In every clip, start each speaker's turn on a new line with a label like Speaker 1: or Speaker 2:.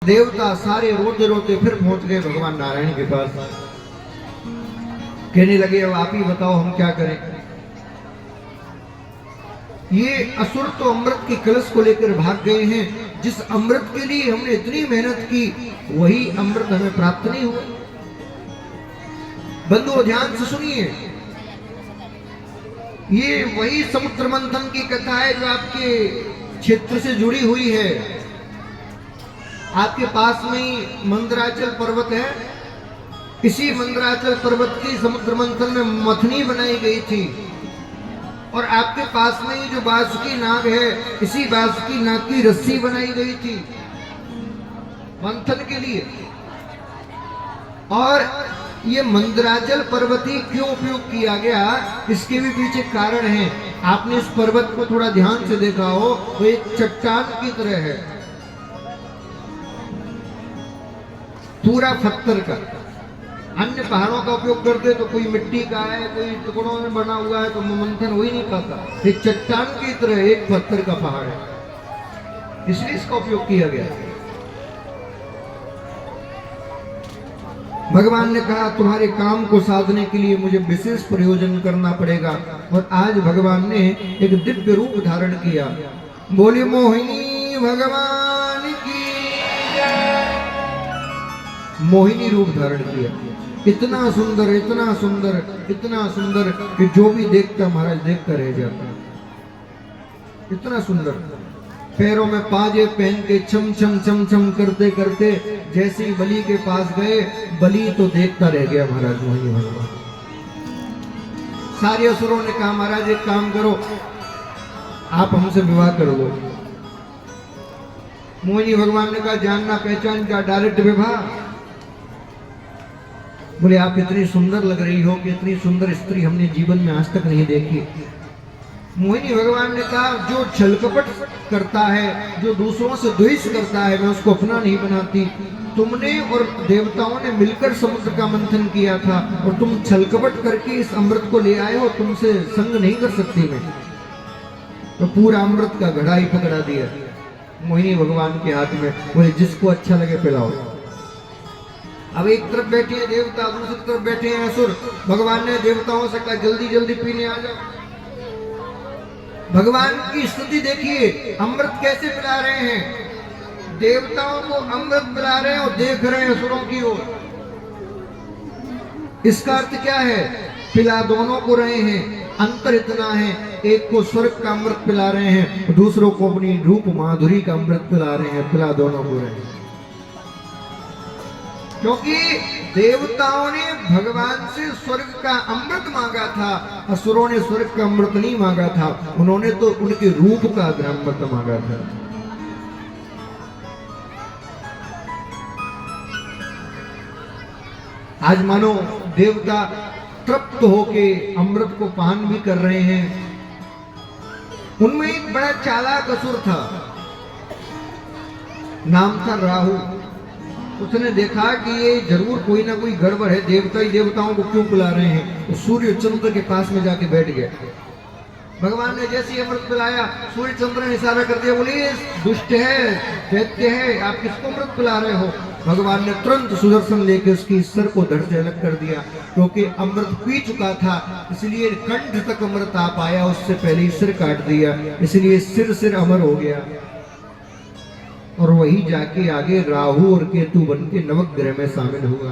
Speaker 1: देवता सारे रोते रोते फिर पहुंच गए भगवान नारायण के पास। कहने लगे अब आप ही बताओ हम क्या करें। ये असुर तो अमृत के कलश को लेकर भाग गए हैं। जिस अमृत के लिए हमने इतनी मेहनत की वही अमृत हमें प्राप्त नहीं हुआ। बंधुओं ध्यान से सुनिए, ये वही समुद्र मंथन की कथा है जो आपके क्षेत्र से जुड़ी हुई है। आपके पास में ही मंदराचल पर्वत है। इसी मंदराचल पर्वत की समुद्र मंथन में मथनी बनाई गई थी। और आपके पास में ही जो बासुकी नाग है, इसी बासुकी नाग की रस्सी बनाई गई थी मंथन के लिए। और ये मंदराचल पर्वत ही क्यों उपयोग किया गया, इसके भी पीछे कारण है। आपने इस पर्वत को थोड़ा ध्यान से देखा हो तो एक चट्टान की तरह है, पूरा पत्थर का। अन्य पहाड़ों का उपयोग करते तो कोई मिट्टी का है, कोई टुकड़ों में बना हुआ है तो मंथन हो ही नहीं पाता। एक चट्टान की तरह एक पत्थर का पहाड़ है, इसलिए इसका उपयोग किया गया। भगवान ने कहा तुम्हारे काम को साधने के लिए मुझे विशेष प्रयोजन करना पड़ेगा। और आज भगवान ने एक दिव्य रूप धारण किया। बोली मोहिनी भगवान की जय। मोहिनी रूप धारण किया। इतना सुंदर, इतना सुंदर, इतना सुंदर कि जो भी देखता महाराज देखता रह जाता। इतना सुंदर, पैरों में पाजे पहन के छम छम छम छम करते करते जैसे ही बलि के पास गए, बलि तो देखता रह गया महाराज मोहिनी भगवान। सारे असुरों ने कहा महाराज एक काम करो, आप हमसे विवाह कर लो। मोहिनी भगवान ने कहा जानना पहचान का डायरेक्ट विवाह। बोले आप इतनी सुंदर लग रही हो कि इतनी सुंदर स्त्री हमने जीवन में आज तक नहीं देखी। मोहिनी भगवान ने कहा जो छल कपट करता है, जो दूसरों से द्वेष करता है, मैं उसको अपना नहीं बनाती। तुमने और देवताओं ने मिलकर समुद्र का मंथन किया था और तुम छल कपट करके इस अमृत को ले आए हो, तुमसे संग नहीं कर सकती मैं। तो पूरा अमृत का घड़ा ही पकड़ा दिया मोहिनी भगवान के हाथ में। बोले जिसको अच्छा लगे पिलाओ। अब एक तरफ बैठे हैं देवता, दूसरी तरफ बैठे हैं असुर। भगवान ने देवताओं से कहा जल्दी जल्दी पीने आ जाओ। भगवान की स्थिति देखिए, अमृत कैसे पिला रहे हैं। देवताओं को अमृत पिला रहे हैं और देख रहे हैं असुरों की ओर। इसका अर्थ क्या है, पिला दोनों को रहे हैं। अंतर इतना है, एक को स्वर्ग का अमृत पिला रहे हैं, दूसरों को अपनी रूप माधुरी का अमृत पिला रहे हैं। पिला दोनों को रहे हैं, क्योंकि देवताओं ने भगवान से स्वर्ग का अमृत मांगा था, असुरों ने स्वर्ग का अमृत नहीं मांगा था। उन्होंने तो उनके रूप का अमृत मांगा था। आज मानो देवता तृप्त होके अमृत को पान भी कर रहे हैं। उनमें एक बड़ा चालाक असुर था, नाम था राहु। उसने देखा कि ये जरूर कोई ना कोई गड़बड़ है, देवता ही देवताओं को क्यों बुला रहे हैं। तो सूर्य चंद्र के पास में जाके बैठ गया। भगवान ने जैसे ही अमृत पिलाया, सूर्य चंद्र ने इशारा कर दिया, बोले दुष्ट है, दैत्य है, आप किसको अमृत पिला रहे हो। भगवान ने तुरंत सुदर्शन लेके उसकी सिर को धड़ से अलग कर दिया, क्योंकि अमृत पी चुका था, इसलिए कंठ तक अमृत आ पाया, उससे पहले ही सिर काट दिया, इसलिए सिर अमर हो गया। और वही जाके आगे राहु और केतु बन के नवग्रह में शामिल हुआ।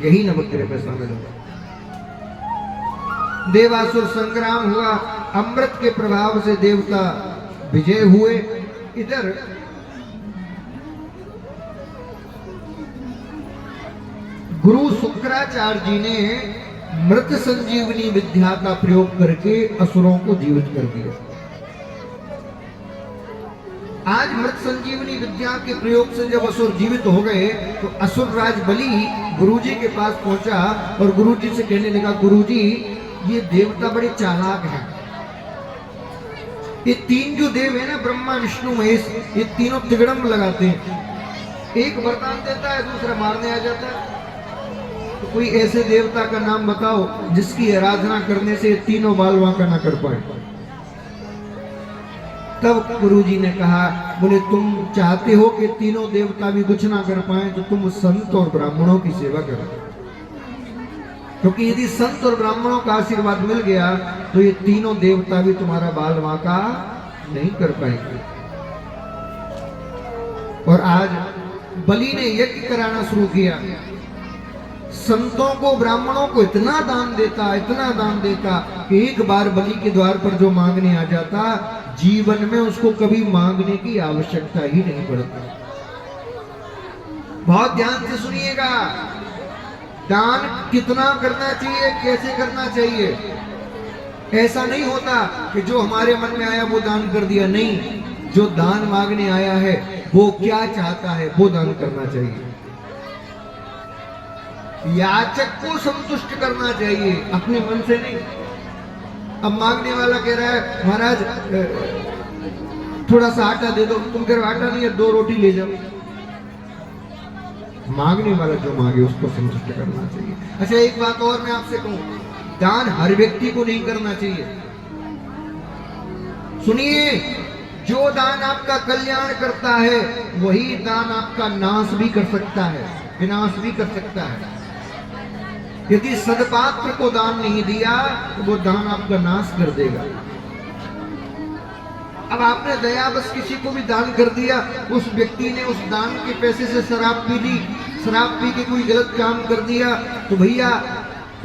Speaker 1: यही नवग्रह में शामिल हुआ। देवासुर संग्राम हुआ, अमृत के प्रभाव से देवता विजय हुए। इधर गुरु शुक्राचार्य जी ने मृत संजीवनी विद्या का प्रयोग करके असुरों को जीवित कर दिया। आज मृत संजीवनी विद्या के प्रयोग से जब असुर जीवित हो गए तो असुर राज बलि गुरुजी के पास पहुंचा और गुरुजी से कहने लगा, गुरुजी ये देवता बड़े चालाक हैं। ये तीन जो देव है ना, ब्रह्मा विष्णु महेश, ये तीनों तिगड़म लगाते हैं। एक वरदान देता है, दूसरा मारने आ जाता है। तो कोई ऐसे देवता का नाम बताओ जिसकी आराधना करने से तीनों बाल वांका ना कर पाए। तब गुरुजी ने कहा, बोले तुम चाहते हो कि तीनों देवता भी कुछ ना कर पाए तो तुम संत और ब्राह्मणों की सेवा करो, क्योंकि यदि संत और ब्राह्मणों का आशीर्वाद मिल गया तो ये तीनों देवता भी तुम्हारा बाल वाका नहीं कर पाएंगे। और आज बलि ने यज्ञ कराना शुरू किया, संतों को ब्राह्मणों को इतना दान देता कि एक बार बलि के द्वार पर जो मांगने आ जाता, जीवन में उसको कभी मांगने की आवश्यकता ही नहीं पड़ती। बहुत ध्यान से सुनिएगा, दान कितना करना चाहिए, कैसे करना चाहिए। ऐसा नहीं होता कि जो हमारे मन में आया वो दान कर दिया, नहीं, जो दान मांगने आया है वो क्या चाहता है वो दान करना चाहिए। याचक को संतुष्ट करना चाहिए, अपने मन से नहीं। अब मांगने वाला कह रहा है, महाराज थोड़ा सा आटा दे दो, तुम कह रहे आटा नहीं है, 2 रोटी ले जाओ। मांगने वाला जो मांगे उसको संतुष्ट करना चाहिए। अच्छा, एक बात और मैं आपसे कहूं, दान हर व्यक्ति को नहीं करना चाहिए। सुनिए, जो दान आपका कल्याण करता है वही दान आपका नाश भी कर सकता है, विनाश भी कर सकता है। यदि सदपात्र को दान नहीं दिया तो वो दान आपका नाश कर देगा। अब आपने दयावश किसी को भी दान कर दिया, उस व्यक्ति ने उस दान के पैसे से शराब पी ली, शराब पी के कोई गलत काम कर दिया, तो भैया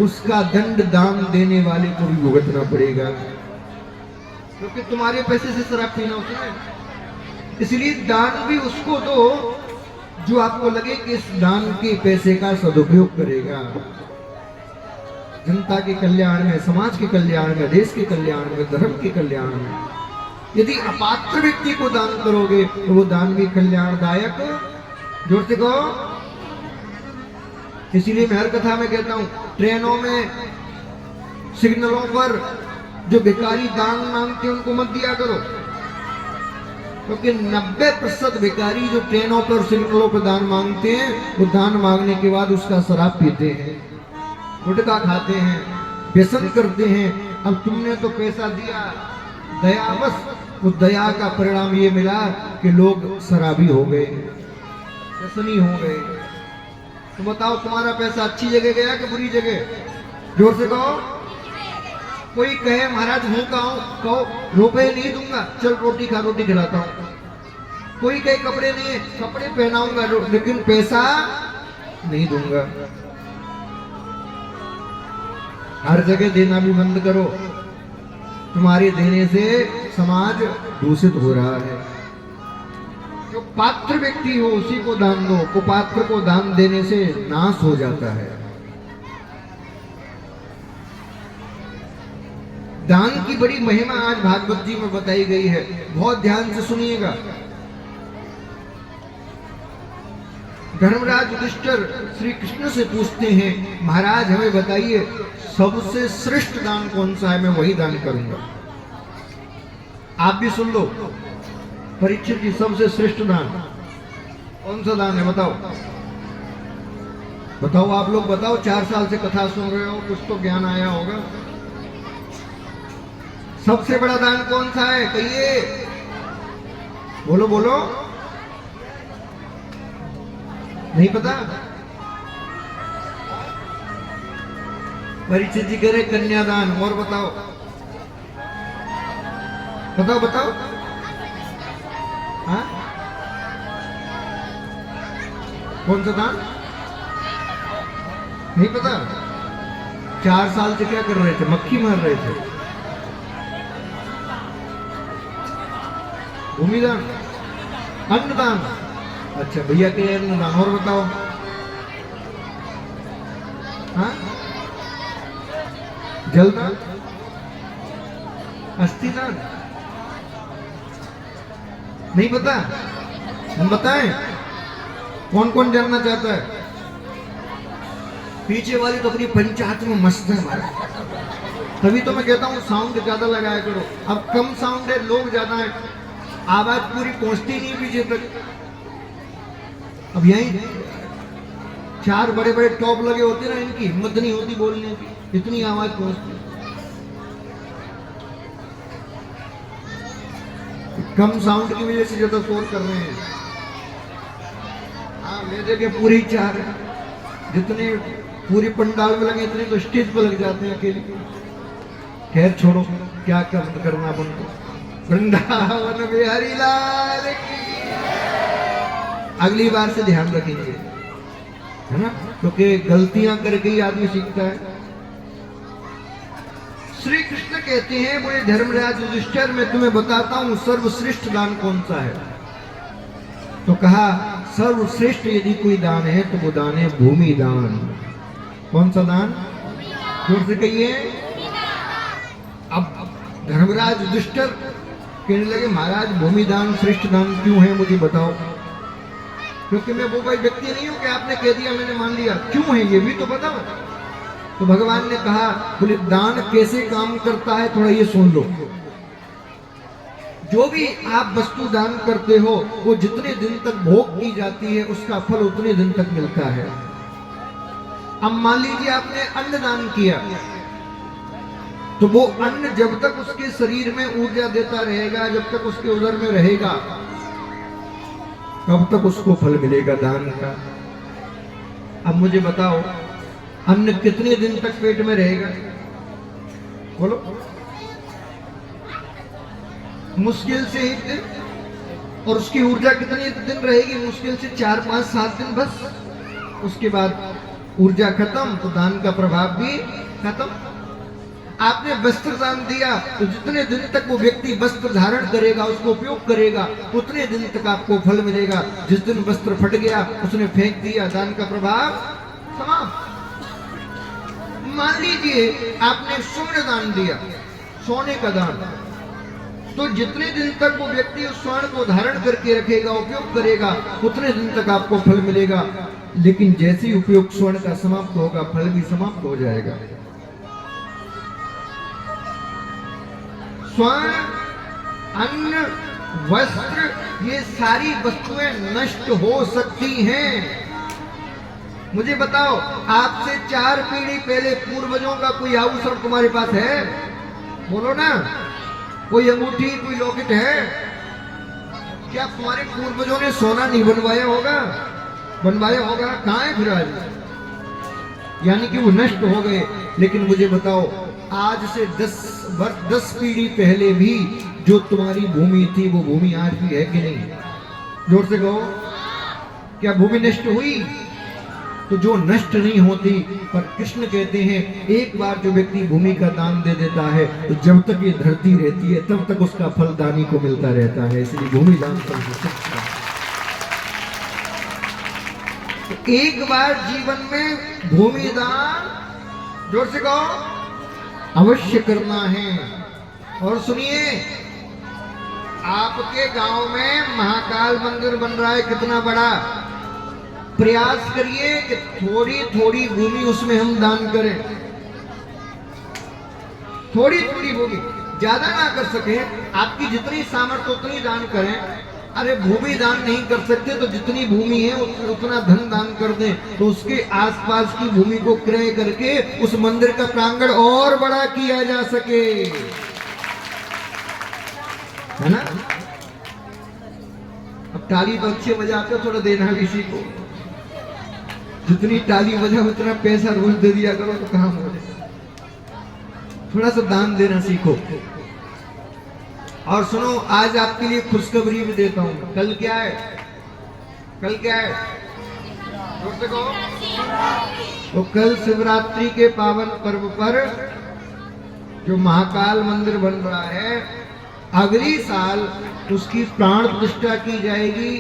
Speaker 1: उसका दंड दान देने वाले को भी भुगतना पड़ेगा, क्योंकि तुम्हारे पैसे से शराब पीना उसने। इसलिए दान भी उसको दो जो आपको लगे कि इस दान के पैसे का सदुपयोग करेगा, जनता के कल्याण में, समाज के कल्याण में, देश के कल्याण में, धर्म के कल्याण में। यदि अपात्र व्यक्ति को दान करोगे तो वो दान भी कल्याणदायक, जोर से कहो। इसीलिए मैं हर कथा में कहता हूं, ट्रेनों में, सिग्नलों पर जो भिखारी दान मांगते हैं उनको मत दिया करो, क्योंकि 90% भिखारी जो ट्रेनों पर, सिग्नलों पर दान मांगते हैं, वो दान मांगने के बाद उसका शराब पीते हैं, गुटखा खाते हैं, व्यसन करते हैं। अब तुमने तो पैसा दिया दयावश, उस दया का परिणाम ये मिला कि लोग शराबी हो गए, व्यसनी हो गए। तो बताओ, तुम्हारा पैसा अच्छी जगह गया कि बुरी जगह? जोर से कहो। कोई कहे महाराज हूं कहो, रुपए नहीं दूंगा, चल रोटी खा, रोटी खिलाता हूं। कोई कहे कपड़े नहीं, कपड़े पहनाऊंगा लेकिन पैसा नहीं दूंगा। हर जगह देना भी बंद करो, तुम्हारे देने से समाज दूषित हो रहा है। जो पात्र व्यक्ति हो उसी को दान दो, कुपात्र को दान देने से नाश हो जाता है। दान की बड़ी महिमा आज भागवत जी में बताई गई है, बहुत ध्यान से सुनिएगा। धर्मराज युधिष्ठिर श्री कृष्ण से पूछते हैं, महाराज हमें बताइए सबसे श्रेष्ठ दान कौन सा है, मैं वही दान करूंगा। आप भी सुन लो, परीक्षित जी सबसे श्रेष्ठ दान कौन सा दान है, बताओ बताओ, आप लोग बताओ। 4 साल से कथा सुन रहे हो, कुछ तो ज्ञान आया होगा। सबसे बड़ा दान कौन सा है, कहिए, बोलो बोलो। नहीं पता? परीक्षित जी कह रहे कन्यादान। और बताओ बताओ बताओ। हाँ, कौन सा दान? नहीं पता? 4 साल से क्या कर रहे थे, मक्खी मार रहे थे। भूमिदान, अन्नदान। अच्छा भैया के अन्नदान। और बताओ। हाँ, जलदान, अस्थिदान। नहीं पता? हम बताएं कौन कौन जानना चाहता है? पीछे वाली तो अपनी पंचायत में मस्त है हमारा, तभी तो मैं कहता हूँ साउंड ज्यादा लगाया करो। अब कम साउंड है, लोग ज्यादा है, आवाज पूरी पहुंचती नहीं पीछे तक। अब यही 4 बड़े बड़े टॉप लगे होते ना, इनकी हिम्मत नहीं होती बोलने की, इतनी आवाज पहुंचती। कम साउंड की वजह से ज्यादा शोर कर रहे हैं। हाँ मेरे के पूरी 4 जितने पूरी पंडाल में लगे इतने तो स्टेज पर लग जाते हैं अकेले। खैर छोड़ो, क्या करना अपन को। वृंदावन बिहारी लाल की। अगली बार से ध्यान रखेंगे, है ना, क्योंकि गलतियां करके ही आदमी सीखता है। श्री कृष्ण कहते हैं, बोले धर्मराज युधिष्ठिर मैं तुम्हें बताता हूं सर्वश्रेष्ठ दान कौन सा है। तो कहा सर्वश्रेष्ठ यदि कोई दान है तो वो दान है भूमि दान। कौन सा दान? जोर से कहिए। अब धर्मराज युधिष्ठिर कहने लगे महाराज भूमि दान श्रेष्ठ दान क्यों है मुझे बताओ, क्योंकि मैं वो कोई व्यक्ति नहीं हूं कि आपने कह दिया मैंने मान लिया। क्यों है ये भी तो बताओ। तो भगवान ने कहा बोले दान कैसे काम करता है थोड़ा ये सुन लो। जो भी आप वस्तु दान करते हो वो जितने दिन तक भोग की जाती है उसका फल उतने दिन तक मिलता है। अब मान लीजिए आपने अन्न दान किया तो वो अन्न जब तक उसके शरीर में ऊर्जा देता रहेगा, जब तक उसके उदर में रहेगा, कब तक उसको फल मिलेगा दान का। अब मुझे बताओ अन्न कितने दिन तक पेट में रहेगा? बोलो। मुश्किल से 1 दिन। और उसकी ऊर्जा कितने दिन रहेगी? मुश्किल से 4, 5, 7 दिन बस। उसके बाद ऊर्जा खत्म तो दान का प्रभाव भी खत्म। आपने वस्त्र दान दिया तो जितने दिन तक वो व्यक्ति वस्त्र धारण करेगा, उसको उपयोग करेगा, उतने दिन तक आपको फल मिलेगा। जिस दिन वस्त्र फट गया, उसने फेंक दिया, दान का प्रभाव समाप्त। मान लीजिए आपने स्वर्ण दान दिया, सोने का दान, तो जितने दिन तक वो व्यक्ति उस स्वर्ण को धारण करके रखेगा, उपयोग करेगा, उतने दिन तक आपको फल मिलेगा। लेकिन जैसे ही उपयोग स्वर्ण का समाप्त होगा, फल भी समाप्त हो जाएगा। स्वर्ण, अन्न, वस्त्र, ये सारी वस्तुएं नष्ट हो सकती हैं। मुझे बताओ आपसे 4 पीढ़ी पहले पूर्वजों का कोई आभूषण तुम्हारे पास है? बोलो ना। कोई अंगूठी, कोई लॉकेट है? क्या तुम्हारे पूर्वजों ने सोना नहीं बनवाया होगा? बनवाया होगा। कहाँ है फिर आज? यानी कि वो नष्ट हो गए। लेकिन मुझे बताओ आज से 10 पीढ़ी पहले भी जो तुम्हारी भूमि थी वो भूमि आज भी है कि नहीं? जोर से कहो। क्या भूमि नष्ट हुई? तो जो नष्ट नहीं होती, पर कृष्ण कहते हैं एक बार जो व्यक्ति भूमि का दान दे देता है तो जब तक ये धरती रहती है तब तक उसका फल दानी को मिलता रहता है। इसलिए भूमि दान सर्वश्रेष्ठ। तो एक बार जीवन में भूमि दान जोर से कहो अवश्य करना है। और सुनिए आपके गांव में महाकाल मंदिर बन रहा है, कितना बड़ा। प्रयास करिए कि थोड़ी थोड़ी भूमि उसमें हम दान करें। थोड़ी थोड़ी भूमि, ज्यादा ना कर सके, आपकी जितनी सामर्थ्य उतनी दान करें। अरे भूमि दान नहीं कर सकते तो जितनी भूमि है उतना धन दान कर दें, तो उसके आसपास की भूमि को क्रय करके उस मंदिर का प्रांगण और बड़ा किया जा सके, है ना। अब ताली तो अच्छे बजाते हो, थोड़ा देना किसी को। जितनी ताली बजाओ उतना पैसा रोज दे दिया करो तो काम हो जाए। थोड़ा सा दान देना सीखो। और सुनो आज आपके लिए खुशखबरी भी देता हूं। कल क्या है? कल क्या है? तो कल शिवरात्रि के पावन पर्व पर जो महाकाल मंदिर बन रहा है, अगली साल उसकी प्राण प्रतिष्ठा की जाएगी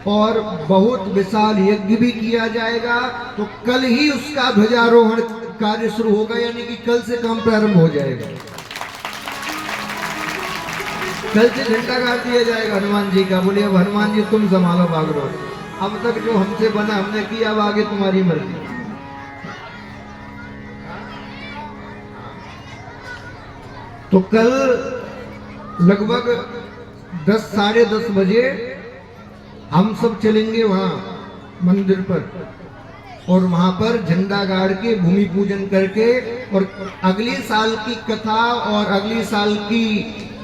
Speaker 1: और बहुत विशाल यज्ञ भी किया जाएगा। तो कल ही उसका ध्वजारोहण कार्य शुरू होगा, यानी कि कल से काम प्रारंभ हो जाएगा। कल से झंडा गाड़ दिया जाएगा हनुमान जी का। बोले अब हनुमान जी तुम संभालो बागरो, अब तक जो हमसे बना हमने किया, अब आगे तुम्हारी मर्जी। तो कल लगभग 10, साढ़े 10 बजे हम सब चलेंगे वहां मंदिर पर, और वहां पर झंडा गाड़ के भूमि पूजन करके, और अगले साल की कथा और अगले साल की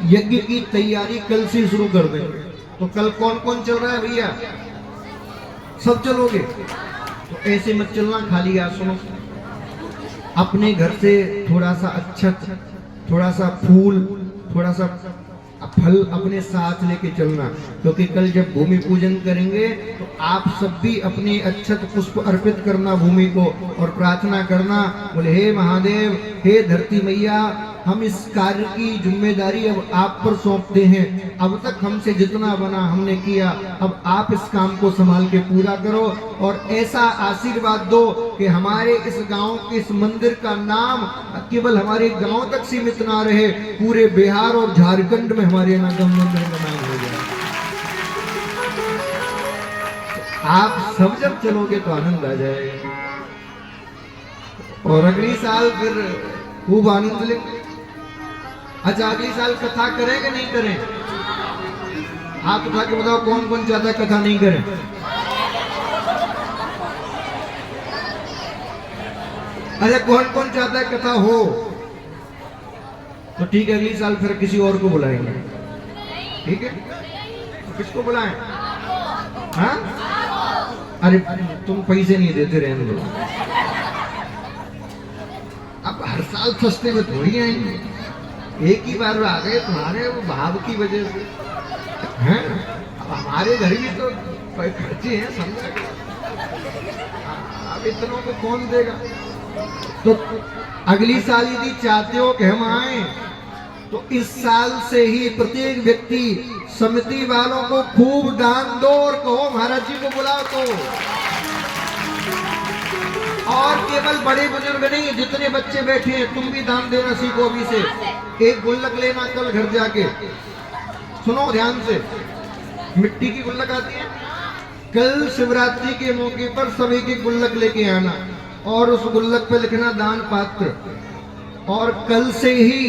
Speaker 1: यज्ञ की तैयारी कल से शुरू कर देंगे। तो कल कौन कौन चल रहा है भैया? सब चलोगे? तो ऐसे मत चलना खाली यार, सुनो। अपने घर से थोड़ा सा अक्षत, थोड़ा सा फूल, थोड़ा सा फल अपने साथ लेके चलना, क्योंकि कल जब भूमि पूजन करेंगे तो आप सब भी अपने अक्षत पुष्प अर्पित करना भूमि को और प्रार्थना करना, बोले हे महादेव, हे धरती मैया, हम इस कार्य की जिम्मेदारी अब आप पर सौंपते हैं। अब तक हमसे जितना बना हमने किया, अब आप इस काम को संभाल के पूरा करो और ऐसा आशीर्वाद दो कि हमारे इस गांव के इस मंदिर का नाम केवल हमारे गांव तक सीमित ना रहे, पूरे बिहार और झारखंड में हमारे नाम मंदिर का नाम हो जाए। आप सब जब चलोगे तो आनंद आ जाएगा और अगली साल फिर खूब आनंद लेंगे। अच्छा, अगली साल कथा करें कि नहीं करें? आप उठा के बताओ कौन कौन चाहता है कथा नहीं करें? अच्छा, कौन कौन चाहता है कथा हो? तो ठीक है, अगली साल फिर किसी और को बुलाएंगे, ठीक है? तो किसको बुलाएं? हाँ? अरे तुम पैसे नहीं देते, रहने दो। अब हर साल सस्ते में थोड़ी आएंगे, एक ही बार आ गए तुम्हारे वो भाव की वजह से हैं। अब हमारे घर भी तो कोई खर्चे हैं, समझा? अब इतनों को कौन देगा? तो अगली साल यदि चाहते हो कि हम आए तो इस साल से ही प्रत्येक व्यक्ति समिति वालों को खूब दान दो और कहो महाराज जी को बुलाओ। तो और केवल बड़े बुजुर्ग नहीं, जितने बच्चे बैठे हैं तुम भी दान देना सीखो अभी से। एक गुल्लक लेना कल घर जाके, सुनो ध्यान से, मिट्टी की गुल्लक आती है, कल शिवरात्रि के मौके पर सभी की गुल्लक लेके आना और उस गुल्लक पे लिखना दान पात्र। और कल से ही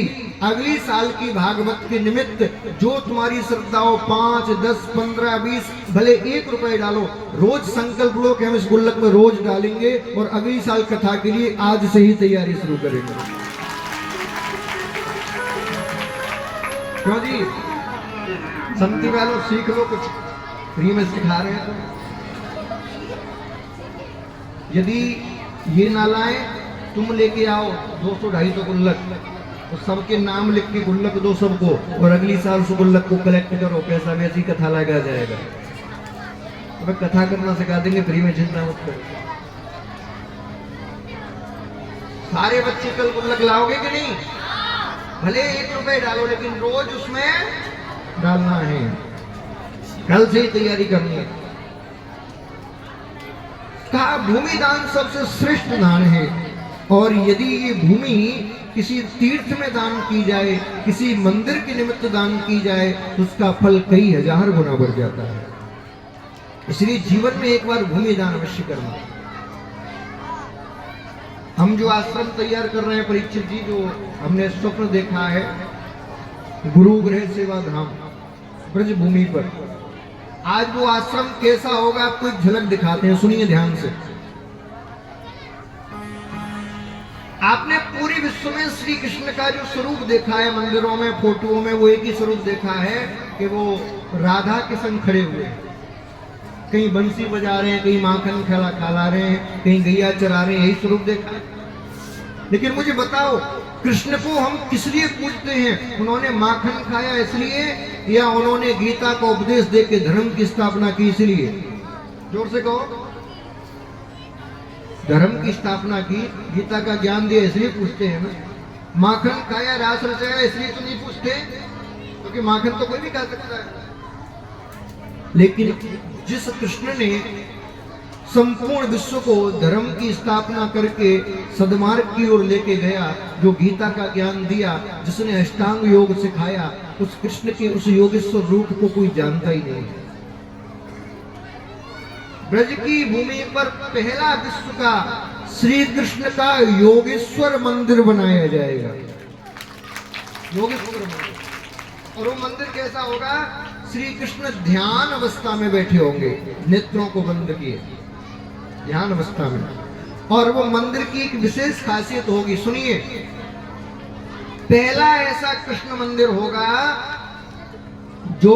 Speaker 1: अगली साल की भागवत के निमित्त जो तुम्हारी श्रद्धा हो, 5, 10, 15, 20, भले 1 रुपए डालो, रोज संकल्प लो कि हम इस गुल्लक में रोज डालेंगे और अगली साल कथा के लिए आज से ही तैयारी शुरू करेंगे। क्यों जी? संति वालों सीख लो, कुछ फ्री में सिखा रहे हैं। तो यदि ये ना लाए, तुम लेके आओ 200-250 गुल्लक, तो सबके नाम लिख के गुल्लक दो सबको और अगली साल उस गुल्लक को कलेक्ट करो, पैसा वैसी कथा लगा जाएगा। तो कथा करना सिखा देंगे फ्री में, चिंता मत करो। सारे बच्चे कल गुल्लक लाओगे कि नहीं? भले 1 रुपए डालो, लेकिन रोज उसमें डालना है, कल से ही तैयारी करनी है। कहा भूमि दान सबसे श्रेष्ठ दान है और यदि ये भूमि किसी तीर्थ में दान की जाए, किसी मंदिर के निमित्त दान की जाए तो उसका फल कई हजार गुना बढ़ जाता है। इसलिए जीवन में एक बार भूमि दान अवश्य करना। हम जो आश्रम तैयार कर रहे हैं परीक्षित जी, जो हमने स्वप्न देखा है गुरु गृह सेवा धाम ब्रज भूमि पर, आज वो आश्रम कैसा होगा आपको एक झलक दिखाते हैं, सुनिए ध्यान से। आपने पूरी विश्व में श्री कृष्ण का जो स्वरूप देखा है मंदिरों में, फोटोओं में, वो एक ही स्वरूप देखा है कि वो राधा के संग खड़े हुए हैं। कहीं बंसी बजा रहे हैं, कहीं माखन खा रहे हैं, कहीं गैया चरा रहे हैं, यही स्वरूप देखा है। लेकिन मुझे बताओ, कृष्ण को हम किस लिए पूजते हैं? उन्होंने माखन खाया इसलिए, या उन्होंने गीता का उपदेश दे के धर्म की स्थापना की इसलिए? जोर से कहो। धर्म की स्थापना की, गीता का ज्ञान दिया इसलिए पूछते हैं ना। माखन खाया, रास रचाया इसलिए तो नहीं पूछते, क्योंकि माखन तो कोई भी खा सकता है। लेकिन जिस कृष्ण ने संपूर्ण विश्व को धर्म की स्थापना करके सद्मार्ग की ओर लेके गया, जो गीता का ज्ञान दिया, जिसने अष्टांग योग सिखाया, उस कृष्ण के उस योगेश्वर रूप को कोई जानता ही नहीं। ब्रज की भूमि पर पहला विश्व का श्री कृष्ण का योगेश्वर मंदिर बनाया जाएगा। योगेश्वर मंदिर। और वो मंदिर कैसा होगा? श्री कृष्ण ध्यान अवस्था में बैठे होंगे, नेत्रों को बंद किए, ध्यान अवस्था में। और वो मंदिर की एक विशेष खासियत होगी, सुनिए। पहला ऐसा कृष्ण मंदिर होगा जो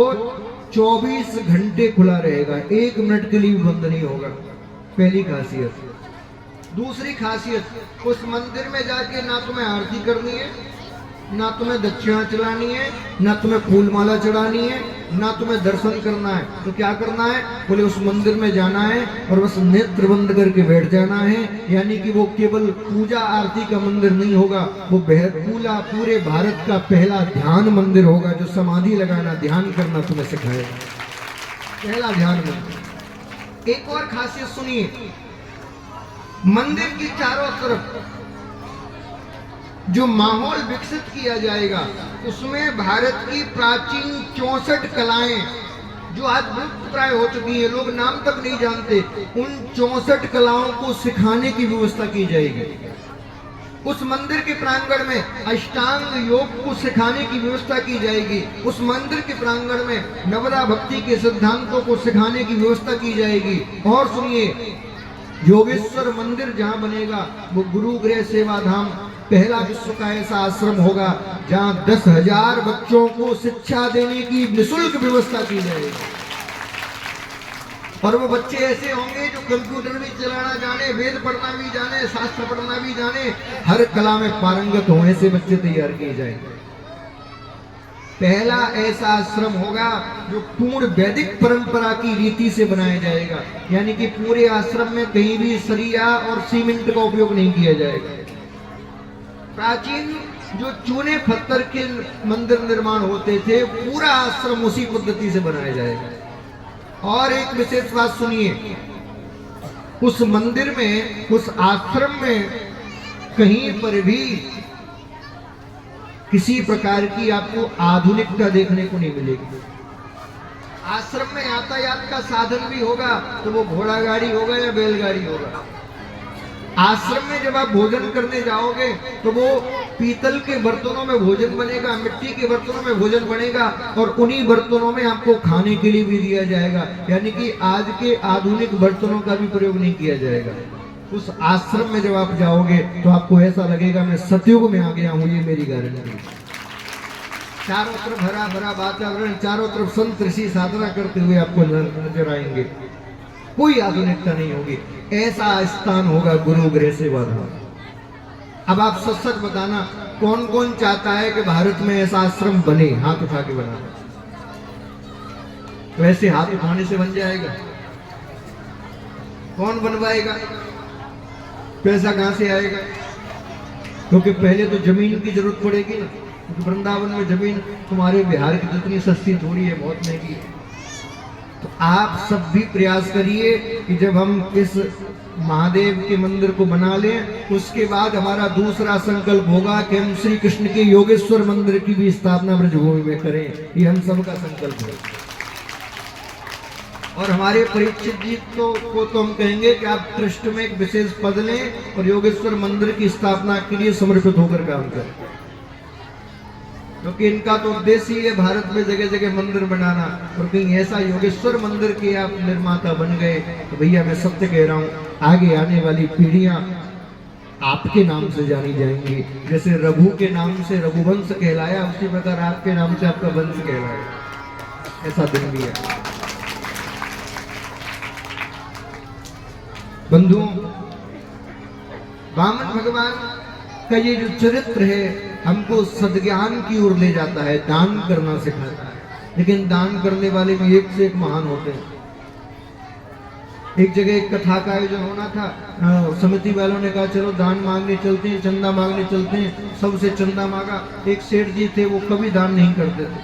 Speaker 1: 24 घंटे खुला रहेगा, 1 मिनट के लिए भी बंद नहीं होगा। पहली खासियत। दूसरी खासियत, उस मंदिर में जाके ना तुम्हें आरती करनी है, ना तुम्हें दक्षिणा चढ़ानी है, ना तुम्हें फूल माला चढ़ानी है, ना तुम्हें दर्शन करना है। तो क्या करना है? बोले उस मंदिर में जाना है और बस नेत्र बंद करके बैठ जाना है। यानी कि वो केवल पूजा आरती का मंदिर नहीं होगा, वो पूरे भारत का पहला ध्यान मंदिर होगा, जो समाधि लगाना, ध्यान करना तुम्हें सिखाएगा। पहला ध्यान मंदिर। एक और खासियत सुनिए, मंदिर की चारों तरफ जो माहौल विकसित किया जाएगा, उसमें भारत की प्राचीन 64 कलाएं जो आज विलुप्त प्राय हो चुकी हैं, लोग नाम तक नहीं जानते, उन 64 कलाओं को सिखाने की व्यवस्था की जाएगी। उस मंदिर के प्रांगण में अष्टांग योग को सिखाने की व्यवस्था की जाएगी। उस मंदिर के प्रांगण में नवदा भक्ति के सिद्धांतों को सिखाने की व्यवस्था की जाएगी। और सुनिए, योगेश्वर मंदिर जहां बनेगा वो गुरुगृह सेवा धाम पहला विश्व का ऐसा आश्रम होगा जहां 10,000 बच्चों को शिक्षा देने की निःशुल्क व्यवस्था की जाएगी। और वो बच्चे ऐसे होंगे जो कंप्यूटर भी चलाना जाने, वेद पढ़ना भी जाने, शास्त्र पढ़ना भी जाने, हर कला में पारंगत हो, ऐसे बच्चे तैयार किए जाएंगे। पहला ऐसा आश्रम होगा जो पूर्ण वैदिक परंपरा की रीति से बनाया जाएगा। यानी कि पूरे आश्रम में कहीं भी सरिया और सीमेंट का उपयोग नहीं किया जाएगा। प्राचीन जो चूने पत्थर के मंदिर निर्माण होते थे, पूरा आश्रम उसी पद्धति से बनाया जाएगा। और एक विशेष बात सुनिए, उस मंदिर में, उस आश्रम में कहीं पर भी किसी प्रकार की आपको आधुनिकता देखने को नहीं मिलेगी। आश्रम में यातायात का साधन भी होगा तो वो घोड़ा गाड़ी होगा या बैलगाड़ी होगा। आश्रम में जब आप भोजन करने जाओगे तो वो पीतल के बर्तनों में भोजन बनेगा, मिट्टी के बर्तनों में भोजन बनेगा, और उन्हीं बर्तनों में आपको खाने के लिए भी दिया जाएगा। यानी कि आज के आधुनिक बर्तनों का भी प्रयोग नहीं किया जाएगा। उस आश्रम में जब आप जाओगे तो आपको ऐसा लगेगा मैं सतयुग में आ गया हूं, ये मेरी गारंटी। चारों तरफ हरा भरा वातावरण, चारों तरफ संत ऋषि साधना करते हुए आपको नजर आएंगे। कोई आधुनिकता नहीं होगी। ऐसा स्थान होगा गुरुगृह सेवा धाम। अब आप सच सच बताना, कौन कौन चाहता है कि भारत में ऐसा आश्रम बने? हाथ उठा के बनाना। वैसे हाथ उठाने से बन जाएगा? कौन बनवाएगा? पैसा कहां से आएगा? क्योंकि पहले तो जमीन की जरूरत पड़ेगी ना, क्योंकि वृंदावन में जमीन तुम्हारे बिहार की जितनी सस्ती थोड़ी है, बहुत महंगी है। तो आप सब भी प्रयास करिए कि जब हम इस महादेव के मंदिर को बना लें, उसके बाद हमारा दूसरा संकल्प होगा कि हम श्री कृष्ण के योगेश्वर मंदिर की भी स्थापना ब्रजभूमि में करें। ये हम सबका संकल्प है। और हमारे परीक्षित जी को तो हम कहेंगे कि आप ट्रस्ट में एक विशेष पद लें और योगेश्वर मंदिर की स्थापना के लिए समर्पित होकर काम करें, क्योंकि इनका तो उद्देश्य ही है भारत में जगह जगह मंदिर बनाना। और कहीं ऐसा योगेश्वर मंदिर के आप निर्माता बन गए तो भैया मैं सत्य कह रहा हूँ, आगे आने वाली पीढ़ियां आपके नाम से जानी जाएंगी। जैसे रघु के नाम से रघुवंश कहलाया, उसी प्रकार आपके नाम से आपका वंश कहलाया। ऐसा दिन भी है। बंधुओं, वामन भगवान का ये जो चरित्र है हमको सद्ज्ञान की ओर ले जाता है, दान करना सिखाता है। लेकिन दान करने वाले में एक से एक महान होते हैं। एक जगह एक कथा का आयोजन होना था, समिति वालों ने कहा चलो दान मांगने चलते हैं, चंदा मांगने चलते हैं। सबसे चंदा मांगा। एक सेठ जी थे, वो कभी दान नहीं करते थे।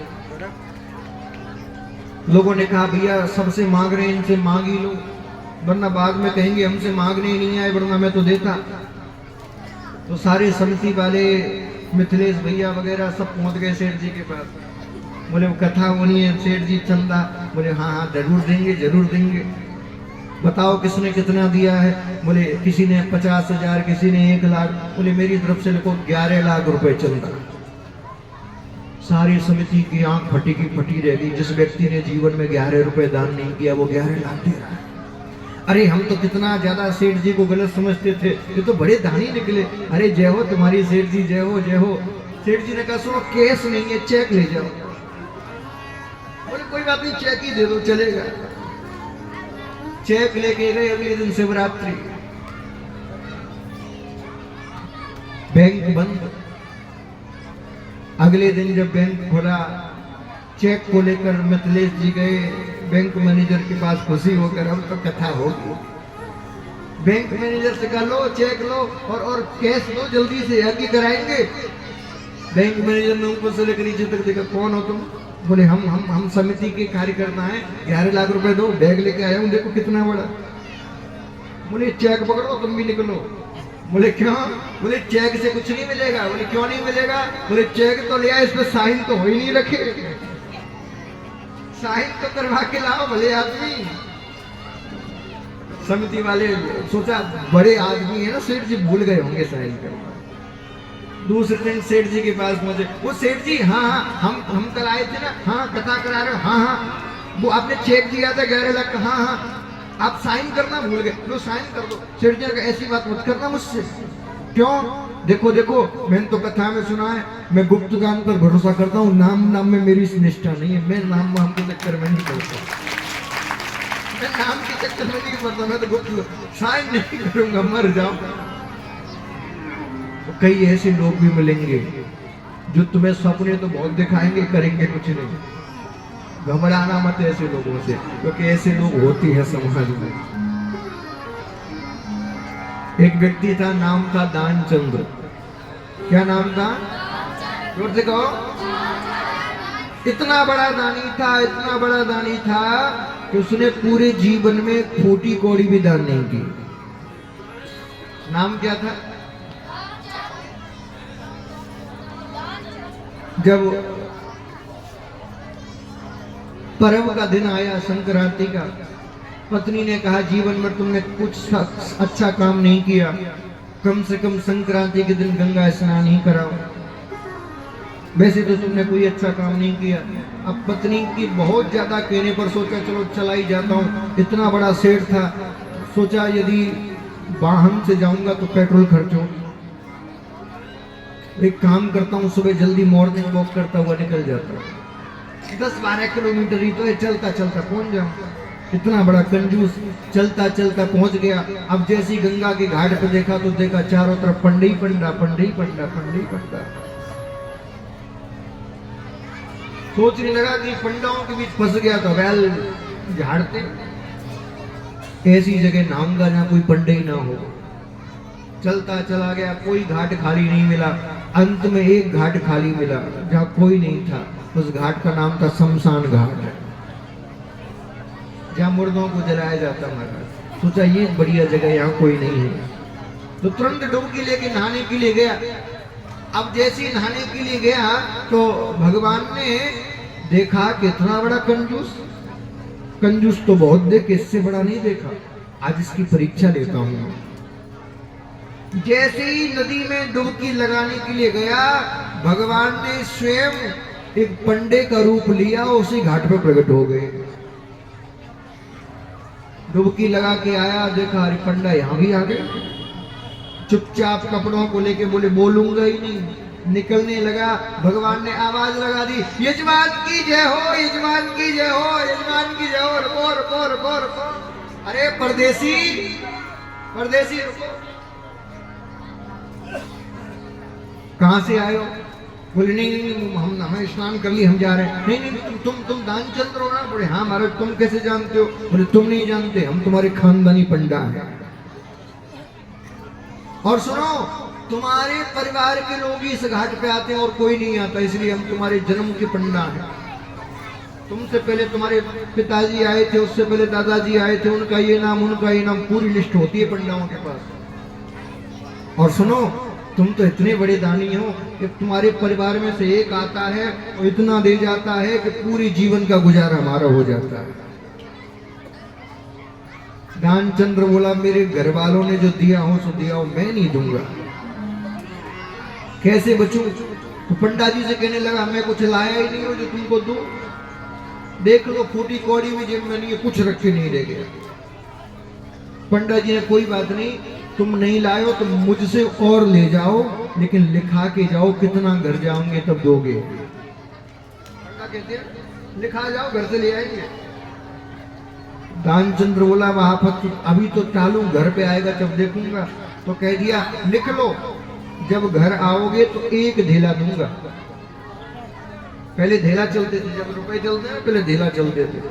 Speaker 1: लोगों ने कहा भैया सबसे मांग रहे हैं, इनसे मांग ही लो, वरना बाद में कहेंगे हमसे मांगने ही नहीं आए, वरना मैं तो देता। तो सारे समिति वाले, मिथिलेश भैया वगैरह सब पहुंच गए सेठ जी के पास। बोले वो कथा होनी है, सेठ जी चंदा। बोले हाँ हाँ जरूर देंगे, जरूर देंगे। बताओ किसने कितना दिया है? बोले किसी ने 50,000, किसी ने 1 लाख। बोले मेरी तरफ से लिखो 11 लाख रुपए चंदा। सारी समिति की आंख फटी की फटी रह गई। जिस व्यक्ति ने जीवन में 11 रुपए दान नहीं किया, वो 11 लाख दे रहा है। अरे हम तो कितना ज्यादा सेठ जी को गलत समझते थे, ये तो बड़े दानी निकले। अरे जय हो तुम्हारी सेठ जी, जय हो जय हो। सेठ जी ने कहा सुनो केस नहीं है, चेक ले जाओ। बोले कोई बात नहीं, चेक ही दे दो चलेगा। चेक लेके गए, अगले दिन शिवरात्रि, बैंक बंद। अगले दिन जब बैंक खुला, चेक को लेकर मिथिलेश जी गए बैंक मैनेजर के पास, खुशी होकर हम तो कथा होगी। बैंक मैनेजर से कहा लो चेक लो और कैश लो, जल्दी से आगे कराएंगे। बैंक मैनेजर ने ऊपर से लेकर नीचे तक देखा, कौन हो तुम? बोले हम समिति के कार्यकर्ता हैं, 11 लाख रुपए दो, बैग लेके आया हूँ, देखो कितना बड़ा। बोले चेक पकड़ो तुम भी निकलो। बोले क्यों? बोले चेक से कुछ नहीं मिलेगा। बोले क्यों नहीं मिलेगा? बोले चेक तो लिया, इस पे साइन तो हो ही नहीं रखे, साइन तो करवा के लाओ भले आदमी। समिति वाले सोचा बड़े आदमी है ना, सेठ जी भूल गए होंगे साइन करवा। दूसरे दिन सेठ जी के पास पहुंचे, वो सेठ जी हाँ हम कल आए थे ना, हाँ कथा करा रहे हो, हाँ वो आपने चेक दिया था 11 लाख का, हाँ आप साइन करना भूल गए, लो साइन कर दो। सेठ जी ने कहा ऐसी बात मत करना मुझसे। क्यों? देखो देखो मैंने तो कथा में सुना है, मैं गुप्त गान पर भरोसा करता हूँ, नाम में मेरी निष्ठा नहीं है, मैं नाम के चक्कर में नहीं पड़ता, मैं नाम के चक्कर में नहीं पड़ता, मैं तो गुप्त साइन नहीं करूंगा, मर जाऊं। तो कई ऐसे लोग भी मिलेंगे जो तुम्हें सपने तो बहुत दिखाएंगे, करेंगे कुछ नहीं। घबराना मत ऐसे लोगों से, क्योंकि ऐसे लोग होती है समाज में। एक व्यक्ति था, नाम था दानचंद्र। क्या नाम था? जोर से कहो। इतना बड़ा दानी था, इतना बड़ा दानी था कि उसने पूरे जीवन में खोटी कौड़ी भी दान नहीं की। नाम क्या था? जब पर्व का दिन आया संक्रांति का, पत्नी ने कहा जीवन में तुमने कुछ अच्छा काम नहीं किया, कम से कम संक्रांति के दिन गंगा स्नान ही कराओ। वैसे तो तुमने कोई अच्छा काम नहीं किया। अब पत्नी की बहुत ज्यादा कहने पर सोचा चलो चला ही जाता हूँ। इतना बड़ा सेठ था, सोचा यदि वाहन से जाऊंगा तो पेट्रोल खर्च हो, एक काम करता हूँ सुबह जल्दी मॉर्निंग वॉक करता हुआ निकल जाता हूँ, 10-12 किलोमीटर ही तो है, चलता चलता पहुंच जाऊंगा। इतना बड़ा कंजूस, चलता चलता पहुंच गया। अब जैसी गंगा के घाट पर देखा तो देखा चारों तरफ पंडे ही पंडा, पंडे ही पंडा, पंडे ही पंडा। सोचने लगा कि पंडाओं के बीच फंस गया तो बैल झाड़ते, ऐसी जगह नहाऊंगा जहां कोई पंडे ही ना हो। चलता चला गया, कोई घाट खाली नहीं मिला। अंत में एक घाट खाली मिला जहां कोई नहीं था। उस घाट का नाम था शमशान घाट, जहां मुर्दों को जलाया जाता महाराज। सोचा ये बढ़िया जगह, यहाँ कोई नहीं है, तो तुरंत डुबकी लेके नहाने के लिए गया। अब जैसे ही नहाने के लिए गया तो भगवान ने देखा कितना बड़ा कंजूस, कंजूस तो बहुत देखे, इससे बड़ा नहीं देखा, आज इसकी परीक्षा लेता हूं। जैसे ही नदी में डुबकी लगाने के लिए गया, भगवान ने स्वयं एक पंडे का रूप लिया, उसी घाट पर प्रकट हो गए। डुबकी लगा के आया, देखा अरे पंडा यहां भी आ गए। चुपचाप कपड़ों को लेके बोले बोलूंगा ही नहीं, निकलने लगा। भगवान ने आवाज लगा दी, यजमान की जय हो, यजमान की जय हो, यजमान की जय हो। रुको रुको रुको रुको, अरे परदेसी परदेसी रुको, कहां से आए हो? बोले नहीं हम स्नान कर लिए, हम जा रहे हैं। नहीं नहीं तुम दानचंद्र हो ना? बोले हाँ महाराज। तुम कैसे जानते हो? बोले तुम नहीं जानते, हम तुम्हारे खानदानी पंडा हैं। और सुनो, तुम्हारे परिवार के लोग ही इस घाट पे आते हैं और कोई नहीं आता, इसलिए हम तुम्हारे जन्म के पंडा हैं। तुमसे पहले तुम्हारे पिताजी आए थे, उससे पहले दादाजी आए थे, उनका ये नाम उनका ये नाम, पूरी लिस्ट होती है पंडाओं के पास। और सुनो, तुम तो इतने बड़े दानी हो कि तुम्हारे परिवार में से एक आता है और इतना दे जाता है कि पूरी जीवन का गुजारा हमारा हो जाता है। दानचंद्र बोला मेरे घर वालों ने जो दिया हो सो दिया हो, मैं नहीं दूंगा, कैसे बचूं? तो पंडा जी से कहने लगा मैं कुछ लाया ही नहीं हूं जो तुमको दूं, देख लो फूटी कौड़ी भी जेब में नहीं है, कुछ रख के नहीं ले गया। पंडा जी ने कोई बात नहीं, तुम नहीं लाए हो तो मुझसे और ले जाओ, लेकिन लिखा के जाओ, कितना घर जाओगे तब दोगे। पंडा कहते हैं लिखा जाओ, घर से ले आएंगे। दानचंद्र बोला महापत अभी तो टालू, घर पे आएगा जब देखूंगा। तो कह दिया लिख लो, जब घर आओगे तो एक ढेला दूंगा। पहले ढेला चलते थे, जब रुपए चलते हैं पहले ढेला चलते थे।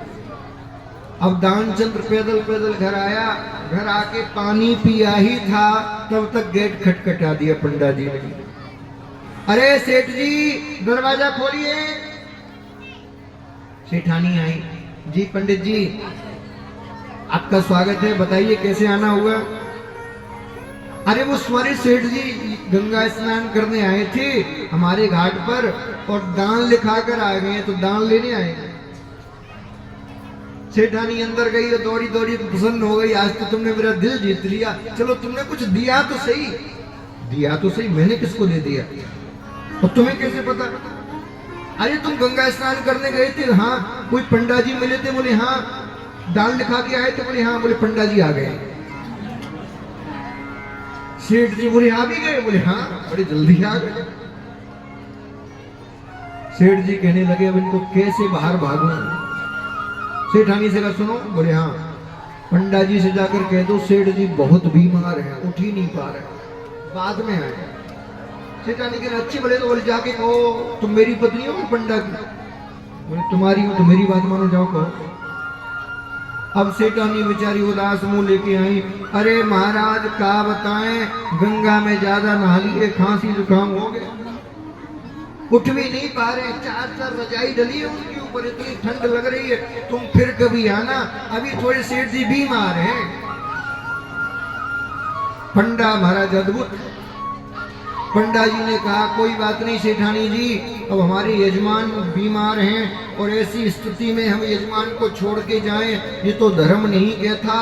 Speaker 1: अब दानचंद्र पैदल पैदल घर आया, घर आके पानी पिया ही था तब तक गेट खटखटा दिया पंडा जी ने। अरे सेठ जी दरवाजा खोलिए। सेठानी आई, जी पंडित जी आपका स्वागत है, बताइए कैसे आना हुआ। अरे वो स्वारी सेठ जी गंगा स्नान करने आए थे हमारे घाट पर और दान लिखा कर आ गए, तो दान लेने आए। सेठानी अंदर गई और दौड़ी दौड़ी प्रसन्न हो गई, आज तो तुमने मेरा दिल जीत लिया। चलो तुमने कुछ दिया तो सही, दिया तो सही, मैंने किसको दे दिया और तुम्हें कैसे पता। अरे तुम गंगा स्नान करने गए थे, हाँ कोई पंडा जी मिले थे, बोले हाँ। दान लिखा के आए थे, बोले हाँ। बोले पंडा जी आ गए। सेठ जी बोले आ भी गए, बोले हाँ बड़ी जल्दी आ गए। सेठ जी कहने लगे अब इनको कैसे बाहर भागूं। सेठानी से कहा सुनो, बोले हाँ। पंडा जी से जाकर कह दो सेठ जी बहुत बीमार हैं, उठ ही नहीं पा रहे, बाद में आए। सेठानी कह अच्छी बोले, तो बोले जाके कहो तुम मेरी पत्नी हो पंडा की। बोले तुम्हारी हो तो मेरी बात मानो, जाओ कहो। अब सेठानी बेचारी उदास मुंह लेके आई, अरे महाराज क्या बताएं, गंगा में ज्यादा नहा लिए, खांसी जुकाम हो गया, उठ भी नहीं पा रहे। चार चार रजाई डली है उनके ऊपर, इतनी ठंड लग रही है। तुम फिर कभी आना, अभी थोड़े सेठ जी बीमार हैं। पंडा महाराज अद्भुत। पंडा जी ने कहा कोई बात नहीं सेठानी जी, अब हमारे यजमान बीमार हैं और ऐसी स्थिति में हम यजमान को छोड़ के जाएं, ये तो धर्म नहीं कहता।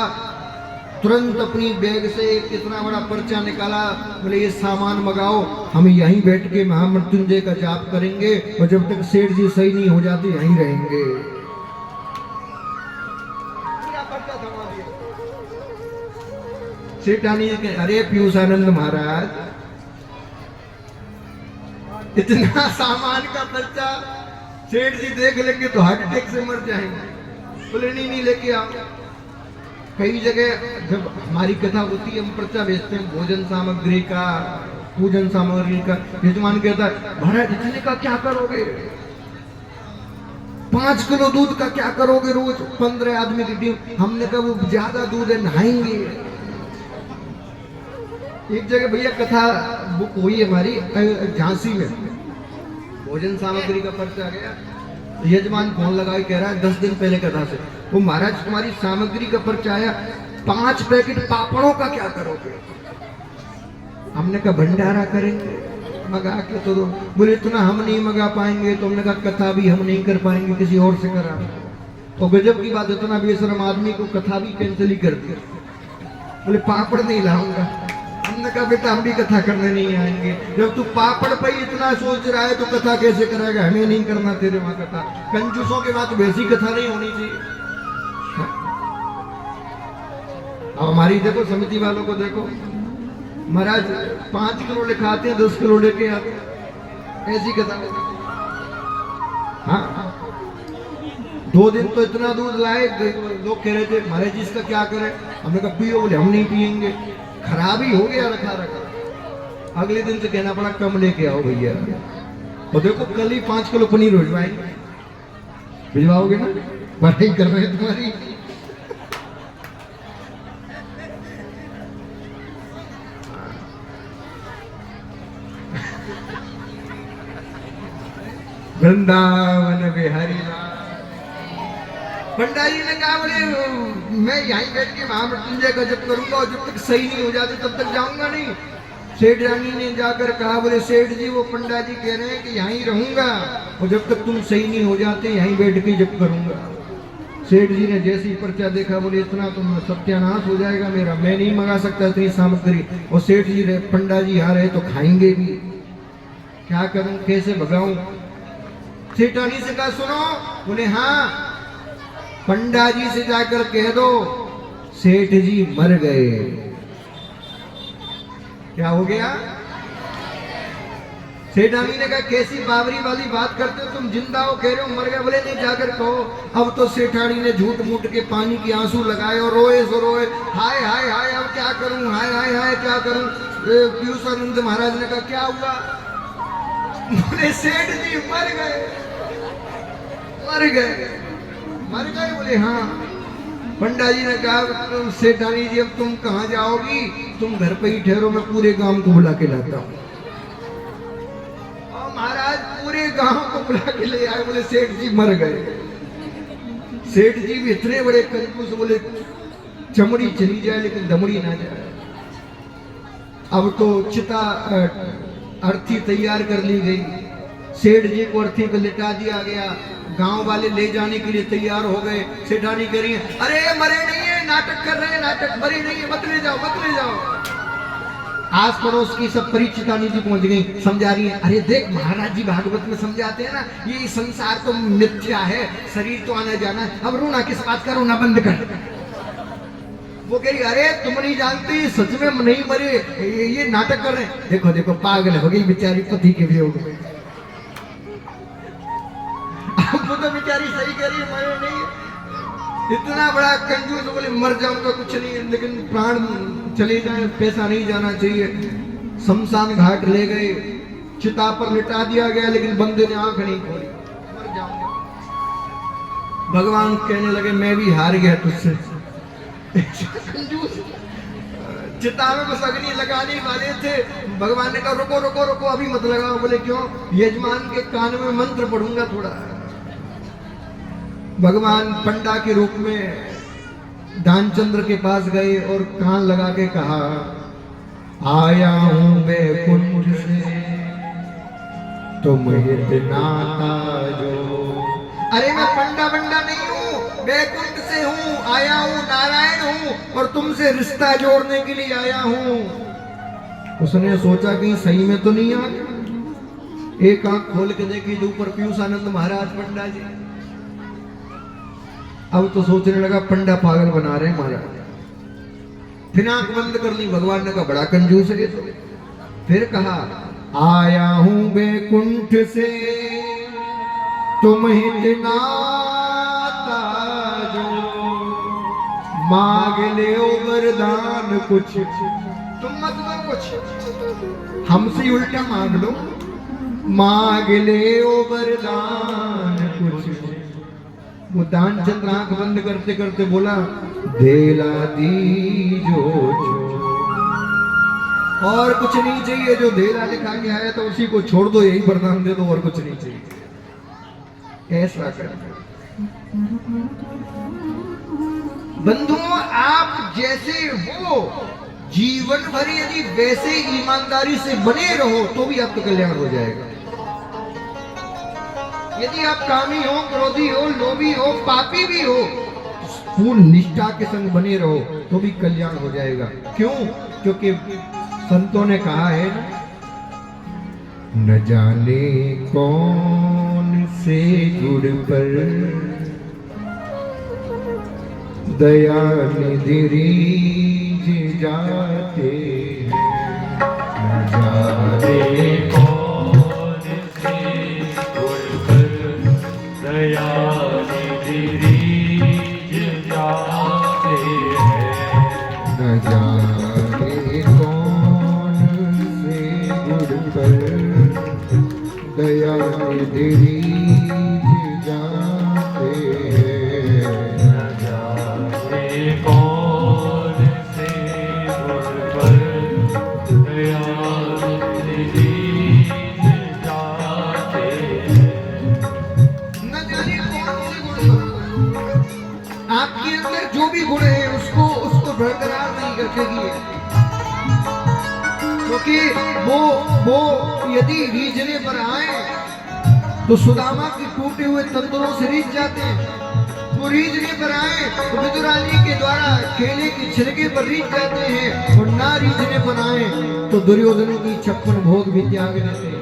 Speaker 1: तुरंत अपनी बैग से एक इतना बड़ा पर्चा निकाला, बोले ये सामान मंगाओ, हम यहीं बैठ के महामृत्युंजय का जाप करेंगे और जब तक सेठ जी सही नहीं हो जाते यहीं रहेंगे। सेठानी के अरे पीयूषानंद महाराज इतना सामान का पर्चा सेठ जी देख लेंगे तो हार्ट अटैक से मर जाएंगे। बोले नहीं नहीं लेके आओ। कई जगह जब हमारी कथा होती है हम पर्चा भेजते हैं भोजन सामग्री का, पूजन सामग्री का। यजमान कहता है महाराज इतने का क्या करोगे, 5 किलो दूध का क्या करोगे रोज, 15 आदमी की टीम। हमने कहा वो ज्यादा दूध है, नहाएंगे। एक जगह भैया कथा बुक हुई हमारी झांसी में, भोजन सामग्री का पर्चा गया, यजमान फोन लगा कह रहा है 10 दिन पहले कथा से, वो महाराज तुम्हारी सामग्री का पर्चा आया, 5 पैकेट पापड़ों का क्या करोगे। हमने कहा भंडारा करेंगे मंगा के। तो बोले इतना हम नहीं मंगा पाएंगे। तो हमने कहा कथा भी हम नहीं कर पाएंगे, किसी और से करा। तो गजब की बात, इतना बेशरम आदमी को कथा भी कैंसिल ही कर दिया। बोले पापड़ नहीं लाऊंगा। हमने कहा बेटा हम भी कथा करने नहीं आएंगे, जब तू पापड़ पे इतना सोच रहा है तो कथा कैसे करेगा। हमें नहीं करना तेरे वहां कथा, कंजूसों के वहां तो वैसी कथा नहीं होनी चाहिए। अब हमारी देखो समिति वालों को देखो, महाराज 5 किलो लिखाते हैं, 10 किलो लेके आते हैं, ऐसी कथा। हाँ 2 दिन तो इतना दूध लाए, लोग कह रहे थे महाराज जी इसका क्या करें। हमने कहा पियो, बोले हम नहीं पियेंगे, खराब ही हो गया रखा रखा। अगले दिन से कहना पड़ा कम लेके आओ भैया। और देखो कल ही 5 किलो पनीर भिजवाएंगे, भिजवाओगे ना, पढ़ाई कर रहे हैं तुम्हारी। वृंदावन बिहारी लाल। पंडा जी ने कहा बोले मैं यहीं बैठ के महामृत्युंजय का जप करूंगा और जब तक सही नहीं हो जाते तब तक जाऊंगा नहीं। सेठ रानी ने जाकर कहा बोले सेठ जी वो पंडा जी कह रहे हैं कि यहीं रहूंगा और जब तक तुम सही नहीं हो जाते यहीं बैठ के जप करूंगा। सेठ जी ने जैसे ही पर्चा देखा बोले इतना तो सत्यानाश हो जाएगा मेरा, मैं नहीं मंगा सकता इतनी सामग्री। और सेठ जी रहे पंडा जी आ रहे तो खाएंगे भी, क्या करूं कैसे भगाऊं। सेठानी से कहा सुनो, बोले हाँ। पंडा जी से जाकर कह दो सेठ जी मर गए। क्या हो गया? सेठानी ने कहा कैसी बावरी वाली बात करते हो तुम, जिंदा हो कह रहे हो मर गए? बोले नहीं, जाकर कहो। अब तो सेठानी ने झूठ मूठ के पानी की आंसू लगाए और रोए सो रोए, हाय हाय हाय अब क्या करूं, हाय हाय हाय क्या करूं। पीयूषानंद महाराज ने कहा क्या हुआ? बोले सेठ जी मर गए। मर गए? मर गए? बोले हाँ। पंडा जी ने कहा सेठानी जी अब तुम कहाँ जाओगी, तुम घर पे ही ठहरो, मैं पूरे गांव को बुला के लाता हूँ। महाराज पूरे गांव को बुला के ले आए। बोले सेठ जी मर गए। सेठ जी भी इतने बड़े कंजूस, बोले चमड़ी चली जाए लेकिन दमड़ी ना जाए। अब तो चिता अर्थी तैयार कर ली गई, सेठ जी को अर्थी पे लिटा दिया गया, गांव वाले ले जाने के लिए तैयार हो गए। सेठानी कह रही है अरे मरे नहीं है, नाटक कर रहे हैं, नाटक, मरे नहीं है, मत ले जाओ मत ले जाओ। आस पड़ोस की सब परिचितानी जी पहुंच गई, समझा रही है अरे देख महाराज जी भागवत में समझाते हैं ना, ये संसार तो मिथ्या है, शरीर तो आना जाना है, अब रोना किस बात का, रोना बंद कर। वो कह रही अरे तुम नहीं जानती सच में नहीं मरे, ये नाटक कर रहे हैं। देखो देखो पागल हो गई बेचारी पति के वियोग में। वो तो बेचारी सही कह रही है मरे नहीं, इतना बड़ा कंजूस, बोले मर जाऊंगा कुछ नहीं लेकिन प्राण चले जाए, पैसा नहीं जाना चाहिए। शमशान घाट ले गए, चिता पर लिटा दिया गया लेकिन बंदे ने आंख नहीं खोली, मर जाऊंगा। भगवान कहने लगे मैं भी हार गया तुझसे। कंजूस, चिता में बस अग्नि लगाने वाले थे, भगवान ने कहा रुको रुको रुको अभी मत लगाओ। बोले क्यों? यजमान के कान में मंत्र पढ़ूंगा थोड़ा। भगवान पंडा के रूप में दानचंद्र के पास गए और कान लगा के कहा आया हूं वैकुंठ से तुम नाता जो। अरे मैं पंडा बंडा नहीं हूं, वैकुंठ से हूं, आया हूं, नारायण हूं और तुमसे रिश्ता जोड़ने के लिए आया हूं। उसने सोचा कि सही में तो नहीं आ गया। एक आंख खोल के देखी तो ऊपर पीयूषानंद महाराज पंडा जी। अब तो सोचने लगा पंडा पागल बना रहे महाराज। फिर आंख बंद कर ली। भगवान ने कहा बड़ा कंजूस है तो। फिर कहा आया हूं वैकुंठ से तुम नाता जो, मांग ले वरदान कुछ, तुम मत दो कुछ, हमसे उल्टा मांग लो, मांग ले वरदान कुछ। वो दानचंद्र आंख बंद करते करते बोला देला दी जो, और कुछ नहीं चाहिए, जो देला लिखा के आया तो उसी को छोड़ दो, यही वरदान दे दो और कुछ नहीं चाहिए। ऐसा कर बंधुओं, आप जैसे हो जीवन भर यदि वैसे ईमानदारी से बने रहो तो भी आपका कल्याण हो जाएगा। यदि आप कामी हो, क्रोधी हो, लोभी हो, पापी भी हो, पूर्ण निष्ठा के संग बने रहो तो भी कल्याण हो जाएगा। क्यों? क्योंकि संतों ने कहा है न जाने कौन से गुण पर दया निधि रीझ जाते हैं, न जाने कौन से गुण पर दया निधि रीझ जाते हैं, न जाने कौन से गुण पर दया निधि रीझ जाते हैं, न जाने कौन से गुण पर दया निधि रीझ जाते हैं। न जाने कौन से गुण, आपके अंदर जो भी गुण है उसको बरकरार नहीं रखेगी, क्योंकि वो यदि रीझने पर आए तो सुदामा के टूटे हुए तंतुओं से रीझ जाते हैं, वो रीझने पर आए तो विदुरानी के द्वारा खेले के छिलके पर रीझ जाते हैं, और ना रीझने पर आए तो दुर्योधन की 56 भोग भी त्याग देते हैं।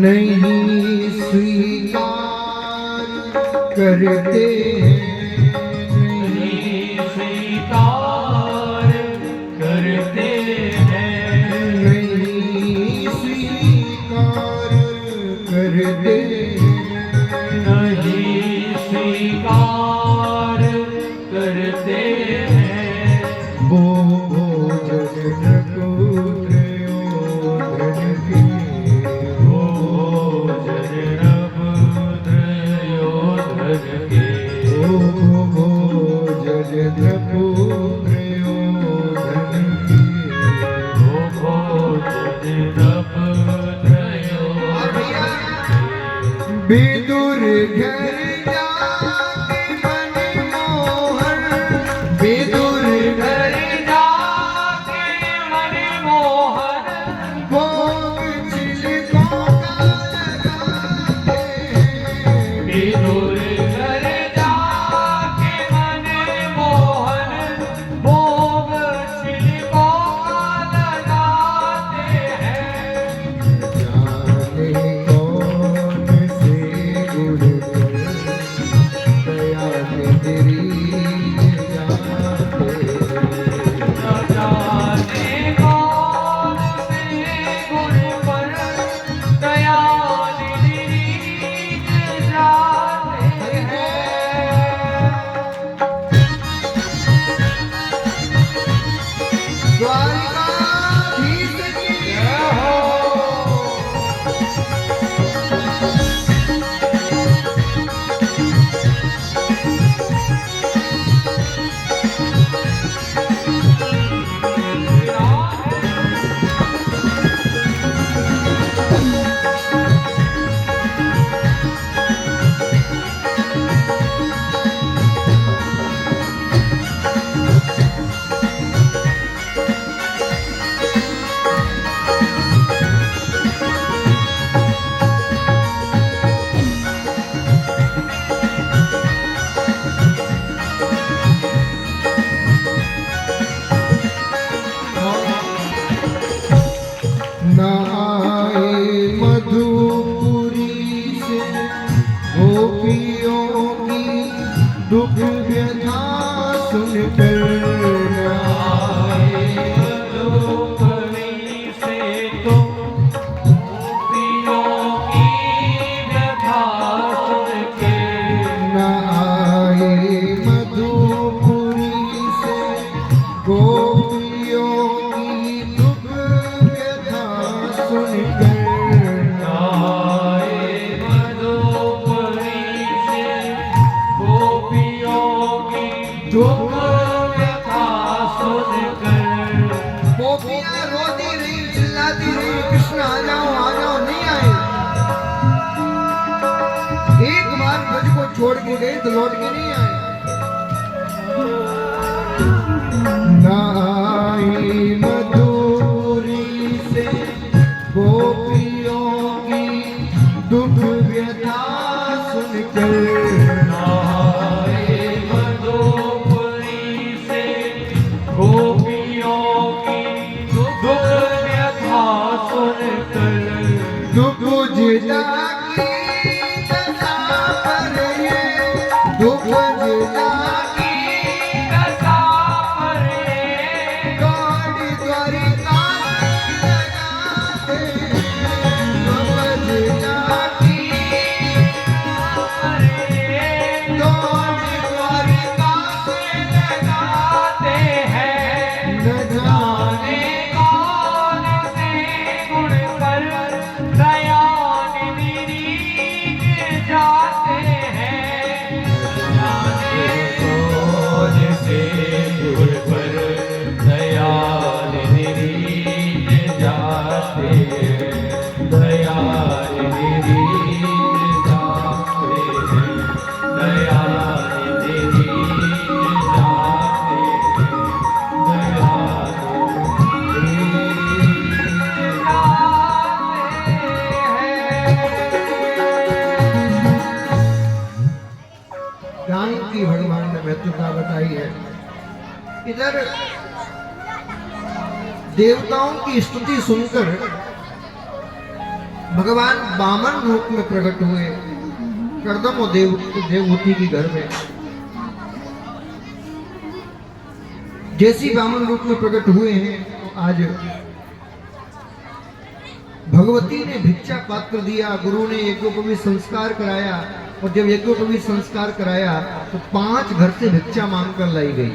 Speaker 1: नहीं स्वीकार करते हैं, नहीं स्वीकार भोज द्रपुत्रयोधन विदुर घर जाके मनमोहन विदुर घर जाके मनमोहन भोग छिलकों का लगाते विदुर घर जाके मनमोहन भोग छिलकों का लगाते हैं जाने दुख व्यथा सुनकर मधुपुरी से तो गोपियों की व्यथा सुनकर न आए मधुपुरी से गोपियों की दुख व्यथा सुनकर दुख व्यथा सुनकर गोपियां रोती रही चिल्लाती रही कृष्ण आ जाओ नहीं आए। एक बार ब्रज को छोड़ के गए तो लौट के नहीं आए। ना आई मधुपुरी से गोपियों की दुख व्यथा सुनकर दुख जिला की दशा पर ये दुख जिला की दशा पर ये गौरी द्वारिका लगाते दुख जिला की पर ये गौरी द्वारिका से लगाते हैं न जाने कौन से गुण पर जाते हैं से गुण पर दयाल निरीज जाते दयाल निरीज जाते दयाल निरीज जाते दयाल ज्ञान की भगवान ने महत्वता बताई है। इधर देवताओं की स्तुति सुनकर भगवान वामन रूप में प्रकट हुए कर्दम और देवहूति के घर में। जैसी वामन रूप में प्रकट हुए हैं तो आज भगवती ने भिक्षा पात्र दिया, गुरु ने यज्ञोपवीत संस्कार कराया और जब यज्ञोपवीत संस्कार कराया तो 5 घर से भिक्षा मांग कर लाई गई।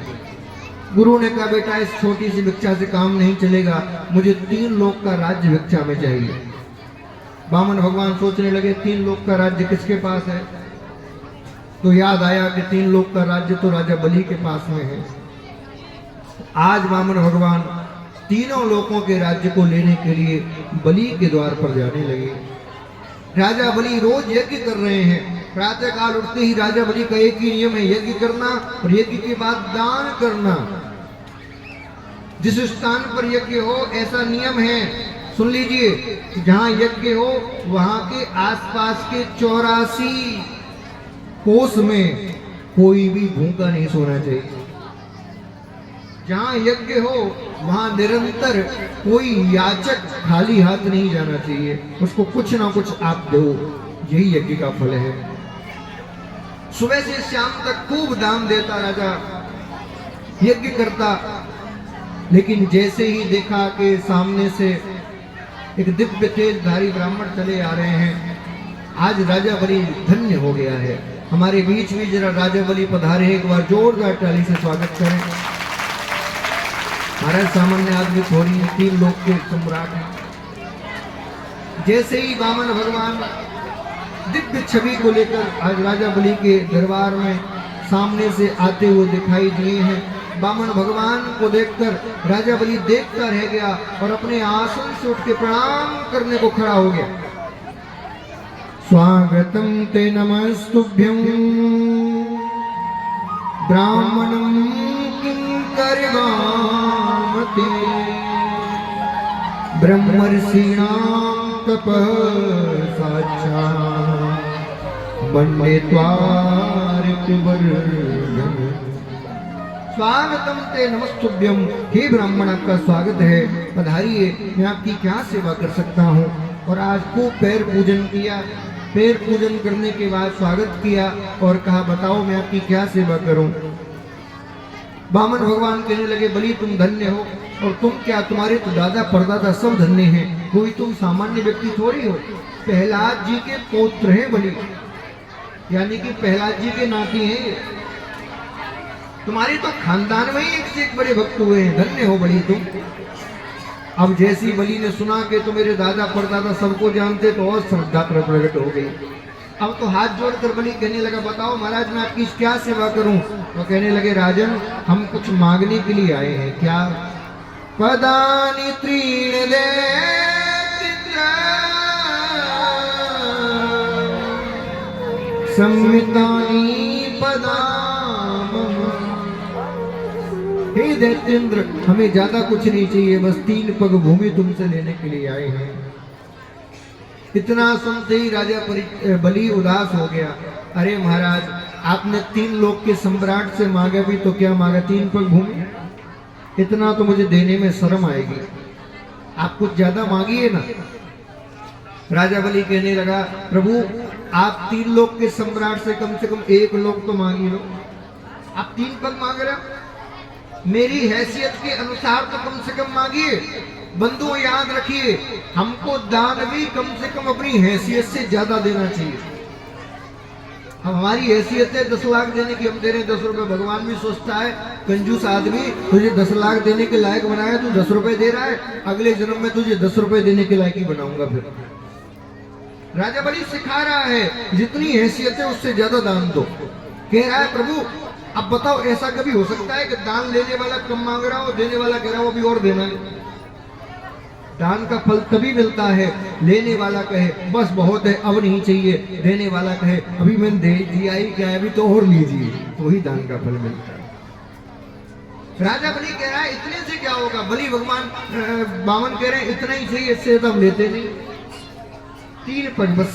Speaker 1: गुरु ने कहा बेटा इस छोटी सी भिक्षा से काम नहीं चलेगा, मुझे 3 लोक का राज्य भिक्षा में चाहिए। वामन भगवान सोचने लगे 3 लोक का राज्य किसके पास है। तो याद आया कि 3 लोक का राज्य तो राजा बलि के पास में है। आज वामन भगवान तीनों लोकों के राज्य को लेने के लिए बलि के द्वार पर जाने लगे। राजा बलि रोज यज्ञ कर रहे हैं। प्रातः काल उठते ही राजा बलि का एक ही नियम है, यज्ञ करना और यज्ञ के बाद दान करना। जिस स्थान पर यज्ञ हो ऐसा नियम है, सुन लीजिए, जहां यज्ञ हो वहां के आसपास के 84 कोस में कोई भी भूखा नहीं सोना चाहिए। जहां यज्ञ हो वहां निरंतर कोई याचक खाली हाथ नहीं जाना चाहिए, उसको कुछ ना कुछ आप दो, यही यज्ञ का फल है। सुबह से शाम तक खूब दान देता राजा, यज्ञ करता, लेकिन जैसे ही देखा कि सामने से एक दिव्य तेजधारी ब्राह्मण चले आ रहे हैं, आज राजा बलि धन्य हो गया है। हमारे बीच में जरा राजा बलि पधारे, एक बार जोरदार ताली से स्वागत करें। महाराज सामान्य आदमी थोड़ी, 3 लोक के सम्राट हैं। जैसे ही वामन भगवान दिव्य छवि को लेकर आज राजा बलि के दरबार में सामने से आते हुए दिखाई दिए हैं, वामन भगवान को देखकर राजा बलि देखता रह गया और अपने आसन से उठ के प्रणाम करने को खड़ा हो गया। स्वागतम ते नमस्तुभ्यं ब्राह्मणं किंकरिवामते ब्रह्मर्षीणां तपः साक्षात् वन्दे त्वार्कवर्धनम्। स्वागतम ते नमस्तुभ्यम, हे ब्राह्मण आपका स्वागत है, पधारिए, मैं आपकी क्या सेवा कर सकता हूँ। और आज खूब पैर पूजन किया, पैर पूजन करने के बाद स्वागत किया और कहा बताओ मैं आपकी क्या सेवा करूं। वामन भगवान कहने लगे बलि तुम धन्य हो, और तुम क्या, तुम्हारे तो दादा परदादा सब धन्य हैं, कोई तुम सामान्य व्यक्ति थोड़ी हो। प्रहलाद जी के पौत्र हैं बलि, यानी कि प्रहलाद जी के नाती हैं। तुम्हारे तो खानदान में ही एक से एक बड़े भक्त हुए हैं, धन्य हो बलि तुम। अब जैसी बलि ने सुना कि तो मेरे दादा परदादा सबको जानते, तो और श्रद्धा प्रकट हो गई। अब तो हाथ जोड़कर बलि कहने लगा बताओ महाराज मैं आपकी क्या सेवा करूं। तो कहने लगे राजन हम कुछ मांगने के लिए आए हैं। क्या? पदानि त्रीण दे संवितानि पदाम। हे दैत्येंद्र हमें ज्यादा कुछ नहीं चाहिए, बस 3 पग भूमि तुमसे लेने के लिए आए हैं। इतना सुनते ही राजा बलि उदास हो गया। अरे महाराज आपने 3 लोक के सम्राट से मांगा भी तो क्या मांगा, 3 पग भूमि, इतना तो मुझे देने में शर्म आएगी, आप कुछ ज्यादा मांगिए ना। राजा बलि कहने लगा प्रभु आप 3 लोक के सम्राट से कम 1 लोक तो मांगी लो। आप 3 पग मांग रहे हो, मेरी हैसियत के अनुसार तो कम से कम मांगिए। बंधुओं याद रखिए हमको दान भी कम से कम अपनी हैसियत से ज्यादा देना चाहिए। अब हमारी हैसियत है 10 लाख देने की, हम दे रहे हैं 10 रुपए। भगवान भी सोचता है कंजूस आदमी तुझे 10 लाख देने के लायक बनाया, तू 10 रुपए दे रहा है, अगले जन्म में तुझे 10 रुपए देने के लायक ही बनाऊंगा। फिर राजा बलि सिखा रहा है जितनी हैसियत है उससे ज्यादा दान दो। कह रहा है प्रभु अब बताओ ऐसा कभी हो सकता है कि दान लेने वाला कम मांग रहा हो, देने वाला कह रहा हो अभी और देना है। दान का फल तभी मिलता है लेने वाला कहे बस बहुत है अब नहीं चाहिए, देने वाला कहे अभी मैंने दे दिया ही क्या है अभी तो और लीजिए, तो ही दान का फल मिलता है। राजा बलि कह रहा है इतने से क्या होगा। बलि भगवान बामन कह रहे हैं इतना ही चाहिए, इससे तो हम लेते नहीं, 3 पग बस।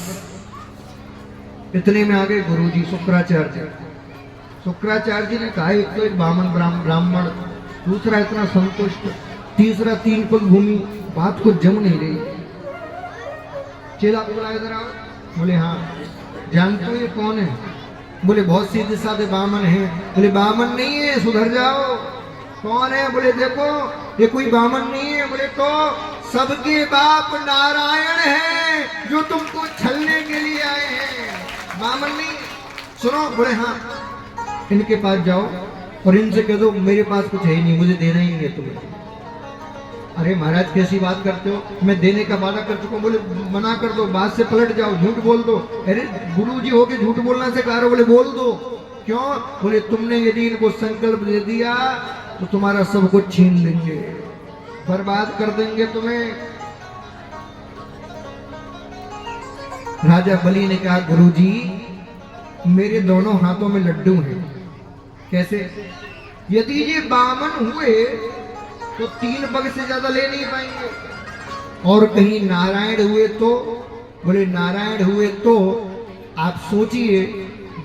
Speaker 1: इतने में आ गए गुरु जी शुक्राचार्य। शुक्राचार्य जी ने कहा एक तो एक बामन ब्राह्मण, दूसरा इतना संतुष्ट, तीसरा 3 पग भूमि, बात को जम नहीं रही। चेला बोला इधर आओ। बोले हाँ। जानते हो ये कौन है? बोले बहुत सीधे साधे बामन हैं। बोले बामन नहीं है सुधर जाओ। कौन है? बोले देखो ये कोई बामन नहीं है। बोले तो सबके बाप नारायण है जो तुमको छलने के लिए आए हैं, बामन नहीं। सुनो। बोले हाँ। इनके पास जाओ और इनसे कह दो मेरे पास कुछ है ही नहीं, मुझे देना ही नहीं है तुम्हें। अरे महाराज कैसी बात करते हो, मैं देने का वादा कर चुका हूँ। बोले मना कर दो, बात से पलट जाओ, झूठ बोल दो। अरे गुरु जी होके झूठ बोलना से कह रहे हो? बोले बोल दो। क्यों? बोले तुमने यदि इनको संकल्प दे दिया तो तुम्हारा सब कुछ छीन लेंगे, बर्बाद कर देंगे तुम्हें। राजा बलि ने कहा गुरुजी मेरे दोनों हाथों में लड्डू हैं। कैसे? यदि ये बामन हुए तो 3 पग से ज्यादा ले नहीं पाएंगे, और कहीं नारायण हुए तो? बोले नारायण हुए तो आप सोचिए,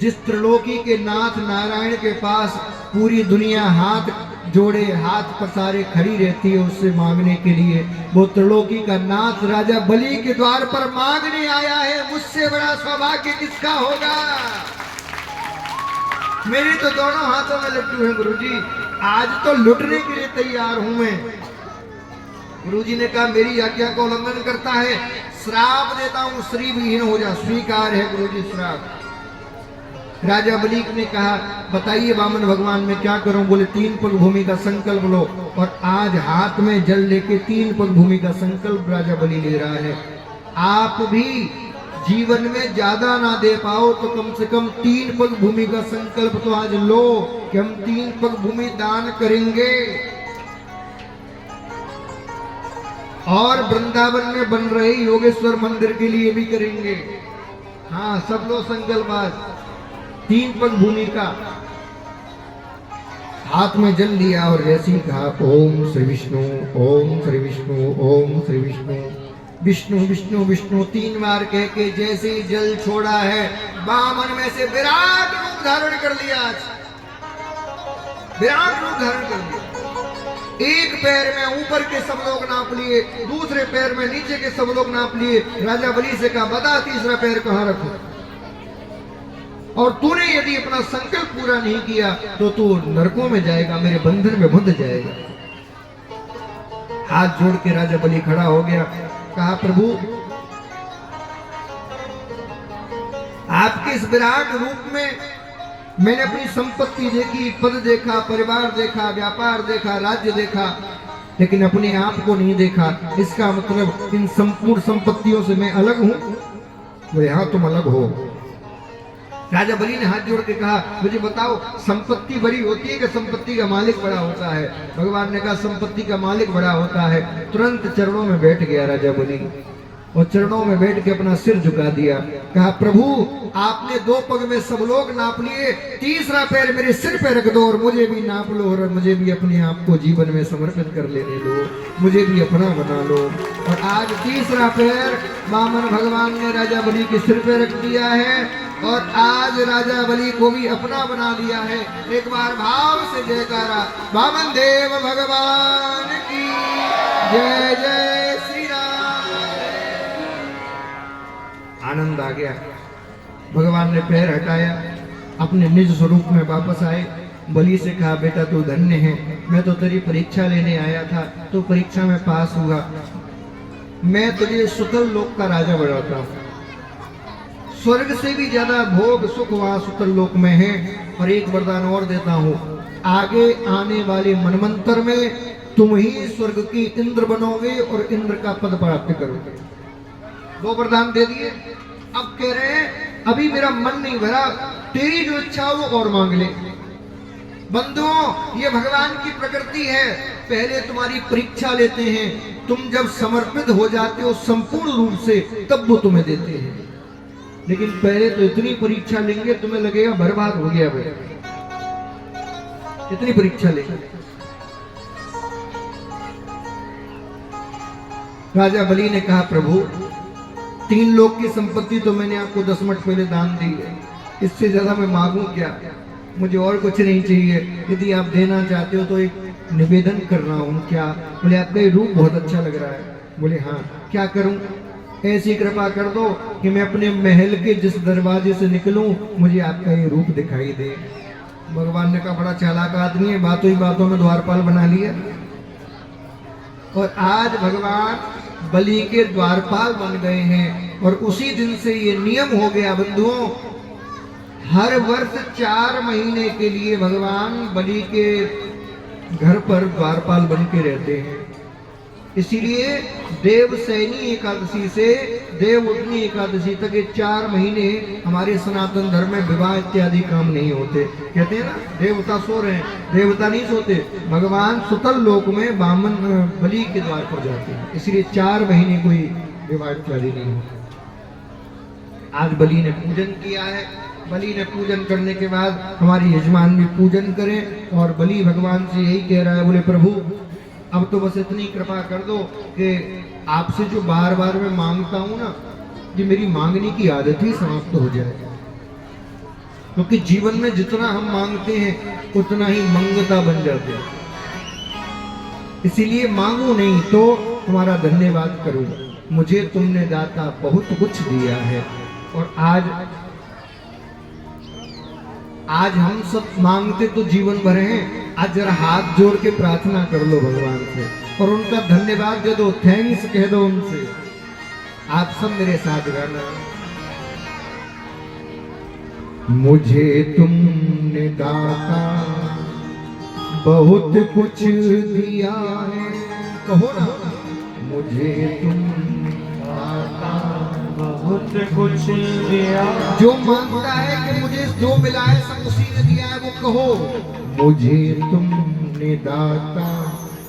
Speaker 1: जिस त्रिलोकी के नाथ नारायण के पास पूरी दुनिया हाथ जोड़े हाथ पसारे खड़ी रहती है उससे मांगने के लिए, वो त्रिलोकी का नाथ राजा बलि के द्वार पर मांगने आया है। मुझसे बड़ा सौभाग्य किसका होगा? मेरे तो दोनों हाथों में लड्डू हैं गुरुजी, आज तो लुटने के लिए तैयार हूं मैं। गुरुजी ने कहा मेरी आज्ञा का उल्लंघन करता है, श्राप देता हूं, श्री विहीन हो जा। स्वीकार है गुरुजी श्राप। राजा बलि ने कहा बताइए वामन भगवान मैं क्या करूं? बोले 3 पग भूमि का संकल्प लो। और आज हाथ में जल लेके 3 पग भूमि का संकल्प राजा बलि ले रहा है। आप भी जीवन में ज्यादा ना दे पाओ तो कम से कम 3 पग भूमि का संकल्प तो आज लो कि हम 3 पग भूमि दान करेंगे। और वृंदावन में बन रहे योगेश्वर मंदिर के लिए भी करेंगे। हाँ सब लोग संकल्प आज 3 पग भूमि का। हाथ में जल लिया और जैसे ही कहा ओम श्री विष्णु, ओम श्री विष्णु, ओम श्री विष्णु, विष्णु विष्णु विष्णु 3 बार कह के जैसे ही जल छोड़ा है, बामन में से विराट रूप धारण कर लिया। विराट रूप धारण कर लिया। एक पैर में ऊपर के सब लोग नाप लिए, दूसरे पैर में नीचे के सब लोग नाप लिए। राजा बलि से कहा बता तीसरा पैर कहां रखूं? और तूने यदि अपना संकल्प पूरा नहीं किया तो तू नरकों में जाएगा, मेरे बंधन में बंध जाएगा। हाथ जोड़ के राजा बलि खड़ा हो गया। कहा प्रभु आपके इस विराट रूप में मैंने अपनी संपत्ति देखी, पद देखा, परिवार देखा, व्यापार देखा, राज्य देखा, लेकिन अपने आप को नहीं देखा। इसका मतलब इन संपूर्ण संपत्तियों से मैं अलग हूं? बोले हाँ तुम अलग हो। राजा बलि ने हाथ जोड़ के कहा मुझे बताओ संपत्ति बड़ी होती है कि संपत्ति का मालिक बड़ा होता है? भगवान ने कहा संपत्ति का मालिक बड़ा होता है। तुरंत चरणों में बैठ गया राजा बलि और चरणों में बैठ के अपना सिर झुका दिया। कहा प्रभु आपने 2 पग में सब लोग नाप लिए, तीसरा पैर मेरे सिर पे रख दो और मुझे भी नाप लो और मुझे भी अपने आप को जीवन में समर्पित कर लेने दो, मुझे भी अपना बना लो। और आज तीसरा पैर वामन भगवान ने राजा बलि के सिर पे रख दिया है और आज राजा बलि को भी अपना बना लिया है। एक बार भाव से जयकारा वामन देव भगवान की जय। जय श्री राम। आनंद आ गया। भगवान ने पैर हटाया, अपने निज स्वरूप में वापस आए। बलि से कहा बेटा तू धन्य है, मैं तो तेरी परीक्षा लेने आया था, तो परीक्षा में पास हुआ। मैं तुझे सुतल लोक का राजा बनाता हूं। स्वर्ग से भी ज्यादा भोग सुख वहां सुतल लोक में है। और एक वरदान और देता हूं, आगे आने वाले मनमंत्र में तुम ही स्वर्ग की इंद्र बनोगे और इंद्र का पद प्राप्त करोगे। 2 वरदान दे दिए। अब कह रहे हैं अभी मेरा मन नहीं भरा, तेरी जो इच्छा हो वो और मांग ले। बंधुओं ये भगवान की प्रकृति है, पहले तुम्हारी परीक्षा लेते हैं, तुम जब समर्पित हो जाते हो संपूर्ण रूप से तब वो तुम्हें देते हैं। लेकिन पहले तो इतनी परीक्षा लेंगे तुम्हें लगेगा बर्बाद हो गया भाई, इतनी परीक्षा लेंगे। राजा बलि ने कहा प्रभु 3 लोक की संपत्ति तो मैंने आपको 10 मिनट पहले दान दी है, इससे ज्यादा मैं मांगू क्या? मुझे और कुछ नहीं चाहिए। यदि आप देना चाहते हो तो एक निवेदन कर रहा हूं। क्या? बोले आपका ये रूप बहुत अच्छा लग रहा है। बोले हाँ क्या करूं? ऐसी कृपा कर दो कि मैं अपने महल के जिस दरवाजे से निकलूं मुझे आपका ये रूप दिखाई दे। भगवान ने कहा बड़ा चालाक आदमी है, बातों ही बातों में द्वारपाल बना लिया। और आज भगवान बलि के द्वारपाल बन गए हैं। और उसी दिन से ये नियम हो गया बंधुओं, हर वर्ष 4 महीने के लिए भगवान बलि के घर पर द्वारपाल बन के रहते हैं। इसीलिए देवसैनी एकादशी से देवउठनी एकादशी तक ये 4 महीने हमारे सनातन धर्म में विवाह इत्यादि काम नहीं होते। कहते हैं ना देवता सो रहे हैं, देवता नहीं सोते, भगवान सुतल लोक में बामन बलि के द्वार पर जाते हैं, इसलिए 4 महीने कोई विवाह इत्यादि नहीं होता। आज बलि ने पूजन किया है, बलि ने पूजन करने के बाद हमारी यजमान भी पूजन करें, और बलि भगवान से यही कह रहा है, बोले प्रभु अब तो बस इतनी कृपा कर दो कि आपसे जो बार बार मैं मांगता हूं ना, ये मेरी मांगने की आदत ही समाप्त हो जाए, क्योंकि जीवन में जितना हम मांगते हैं उतना ही मंगता बन जाते हैं। इसीलिए मांगू नहीं तो तुम्हारा धन्यवाद करूं, मुझे तुमने दाता बहुत कुछ दिया है। और आज हम सब मांगते तो जीवन भर हैं, आज जरा हाथ जोड़ के प्रार्थना कर लो भगवान से और उनका धन्यवाद दे दो, थैंक्स कह दो उनसे। आप सब मेरे साथ गाना। मुझे तुमने दाता बहुत कुछ दिया है, कहो ना, मुझे तुम दाता बहुत कुछ दिया। जो मानता है कि मुझे जो मिला है सब उसी ने दिया है, वो कहो मुझे तुमने दाता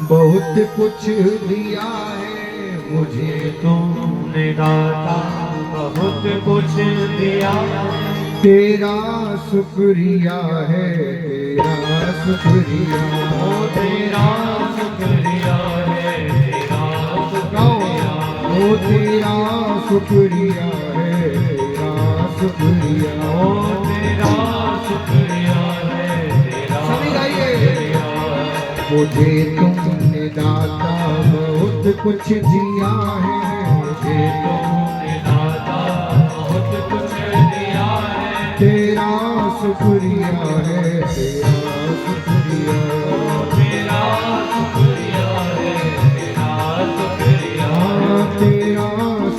Speaker 1: बहुत कुछ दिया है, मुझे
Speaker 2: तुमने दाता बहुत कुछ दिया।
Speaker 1: तेरा शुक्रिया है, तेरा शुक्रिया,
Speaker 2: ओ तेरा शुक्रिया है, तेरा शुक्रिया,
Speaker 1: ओ तेरा शुक्रिया है, तेरा शुक्रिया,
Speaker 2: ओ तेरा शुक्रिया है, तेरा शुक्रिया।
Speaker 1: मुझे तुमने दाता बहुत कुछ दिया है, मुझे
Speaker 2: तुमने दाता बहुत कुछ दिया है।
Speaker 1: तेरा शुक्रिया है, तेरा शुक्रिया,
Speaker 2: तेरा शुक्रिया है, तेरा शुक्रिया,
Speaker 1: तेरा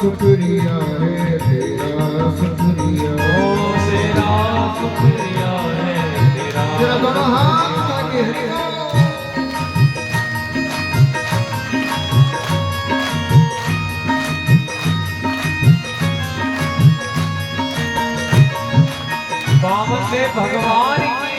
Speaker 1: शुक्रिया है, तेरा शुक्रिया,
Speaker 2: तेरा शुक्रिया है, तेरा।
Speaker 1: तेरा दोनों हाथ आगे हरि बोल।
Speaker 2: बामन देव भगवान की।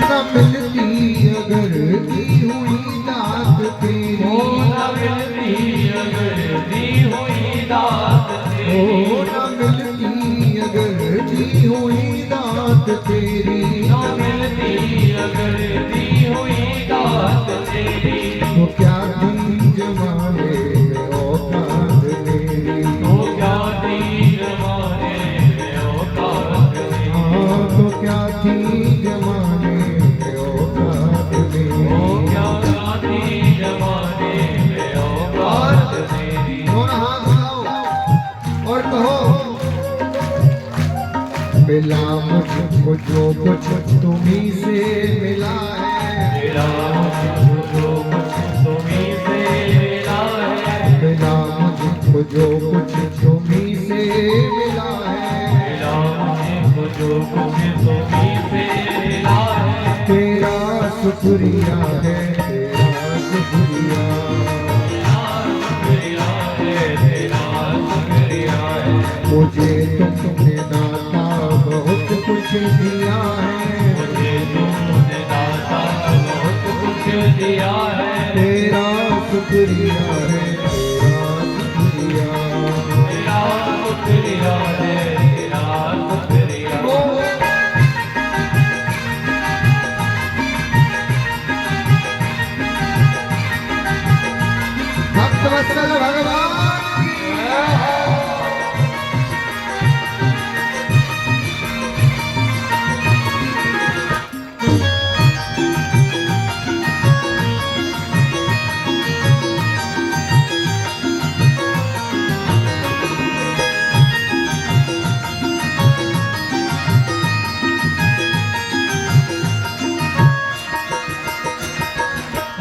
Speaker 1: न मिलती अगर दी हुई दात तेरी,
Speaker 2: ओ न मिलती अगर दी हुई दात तेरी,
Speaker 1: ओ न मिलती अगर दी हुई दात तेरी,
Speaker 2: न मिलती अगर दी हुई दात तेरी,
Speaker 1: तो क्या थी जमाने में औकात मेरी,
Speaker 2: तो क्या थी जमाने में औकात तेरी,
Speaker 1: हाँ तो क्या थी जमाने में औकात मेरी।
Speaker 2: ओ क्या थी जमाने में औकात तेरी।
Speaker 1: दोनों हाथ उठाओ और कहो मिला मुझको जो कुछ तुम्ही से मिला है,
Speaker 2: मिला मुझको जो कुछ तुम्हीं से मिला है,
Speaker 1: मिला मुझको जो कुछ तुम्ही से मिला है,
Speaker 2: मिला मुझको जो कुछ तुम्हीं से मिला है।
Speaker 1: तेरा शुक्रिया है, तेरा शुक्रिया,
Speaker 2: शुक्रिया है, तेरा शुक्रिया है।
Speaker 1: मुझे तुमने दाता बहुत कुछ दिया है,
Speaker 2: मुझे तुमने दाता बहुत कुछ दिया है।
Speaker 1: तेरा शुक्रिया है, तेरा शुक्रिया,
Speaker 2: तेरा शुक्रिया है, तेरा शुक्रिया।
Speaker 1: भक्तवत्सल भगवान की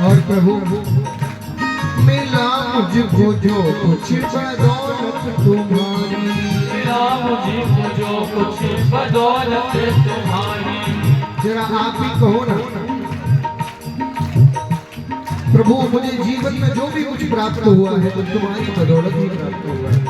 Speaker 1: और प्रभु मिला मुझको जो कुछ बदौलत तुम्हारी,
Speaker 2: मिला मुझको जो कुछ बदौलत तुम्हारी।
Speaker 1: जरा आप ही कहो ना प्रभु, मुझे जीवन में जो भी कुछ प्राप्त हुआ है तो तुम्हारी बदौलत ही प्राप्त हुआ है।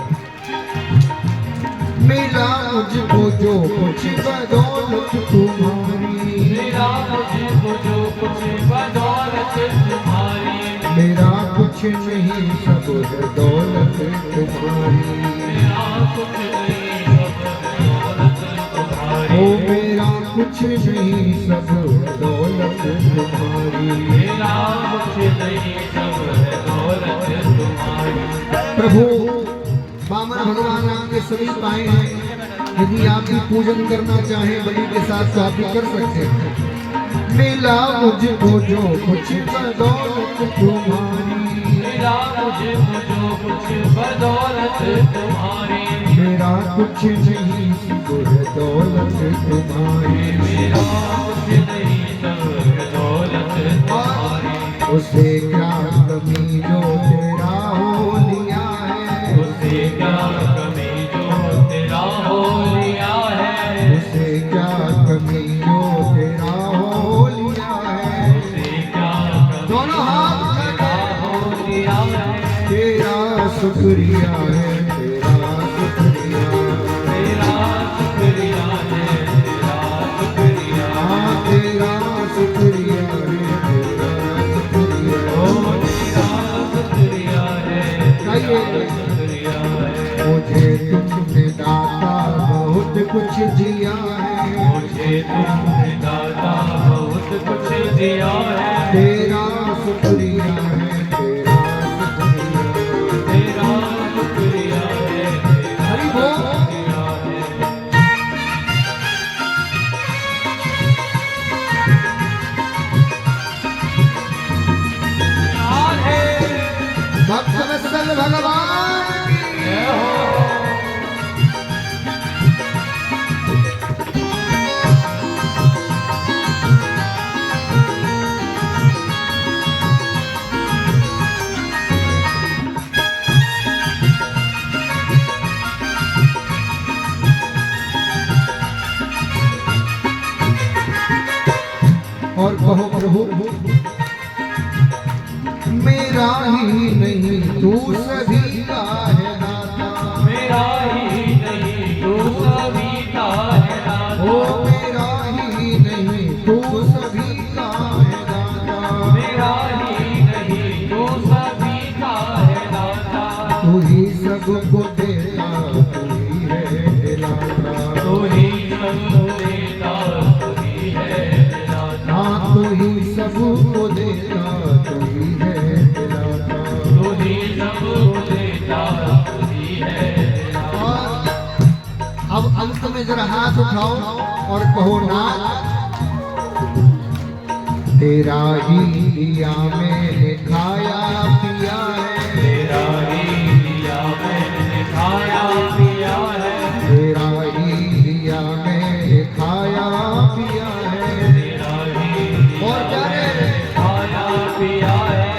Speaker 1: मिला मुझको जो कुछ बदौलत तुम्हारी,
Speaker 2: मिला मुझको जो कुछ बदौलत तुम्हारी।
Speaker 1: मेरा कुछ नहीं सब है दौलत तुम्हारी,
Speaker 2: मेरा कुछ नहीं सब दौलत तुम्हारी।
Speaker 1: ओ मेरा कुछ नहीं सब है दौलत तुम्हारी।
Speaker 2: मेरा कुछ नहीं सब है दौलत तुम्हारी।
Speaker 1: प्रभु वामन भगवान आपके समीप आए हैं, यदि आप भी पूजन करना चाहें बलि के साथ तो आप भी कर सकते हैं। मिला मुझको जो कुछ बदौलत तुम्हारी,
Speaker 2: मिला मुझको जो कुछ बदौलत तुम्हारी।
Speaker 1: मेरा कुछ नहीं सब है दौलत तुम्हारी।
Speaker 2: मेरा कुछ नहीं सब है दौलत तुम्हारी।
Speaker 1: उसे क्या कमी जो तेरा हो लिया है,
Speaker 2: उसे क्या कमी जो तेरा हो लिया है।
Speaker 1: उसे क्या कमी जो तेरा हो लिया है।
Speaker 2: उसे क्या कमी
Speaker 1: दोनों हाथ
Speaker 2: तेरा हो लिया है।
Speaker 1: तेरा शुक्रिया है, तेरा शुक्रिया,
Speaker 2: तेरा शुक्रिया है, तेरा शुक्रिया।
Speaker 1: हाँ तेरा शुक्रिया है, तेरा शुक्रिया।
Speaker 2: ओ तेरा शुक्रिया है, तेरा शुक्रिया है।
Speaker 1: मुझे तुमने दाता बहुत कुछ दिया है,
Speaker 2: मुझे तुमने दाता बहुत कुछ दिया है।
Speaker 1: तेरा शुक्रिया है, तेरा शुक्रिया।
Speaker 2: तेरा शुक्रिया है, तेरा
Speaker 1: हरि बोल।
Speaker 2: शुक्रिया है।
Speaker 1: भक्त वत्सल भगवान की
Speaker 2: जय हो।
Speaker 1: और कहो प्रभु मेरा ही नहीं तू सभी का है दाता,
Speaker 2: मेरा ही नहीं तू सभी का है दाता।
Speaker 1: ओ मेरा ही नहीं तू सभी का है दाता।
Speaker 2: मेरा ही नहीं तू सभी का है दाता।
Speaker 1: तू ही सबको देता, तू ही है दिलाता।
Speaker 2: तू ही सबको देता, तू ही है दिलाता।
Speaker 1: हाँ तू ही सबको देता, तू ही है दिलाता।
Speaker 2: तू ही सबको देता, तू ही है दिलाता।
Speaker 1: और अब अंत में जरा हाथ उठाओ और कहो नाथ तेरा ही दिया मैंने खाया पिया है,
Speaker 2: तेरा ही दिया मैंने खाया पिया है।
Speaker 1: तेरा ही दिया मैंने खाया पिया है।
Speaker 2: तेरा ही
Speaker 1: और क्या
Speaker 2: दिया
Speaker 1: रे?
Speaker 2: मैंने खाया पिया है।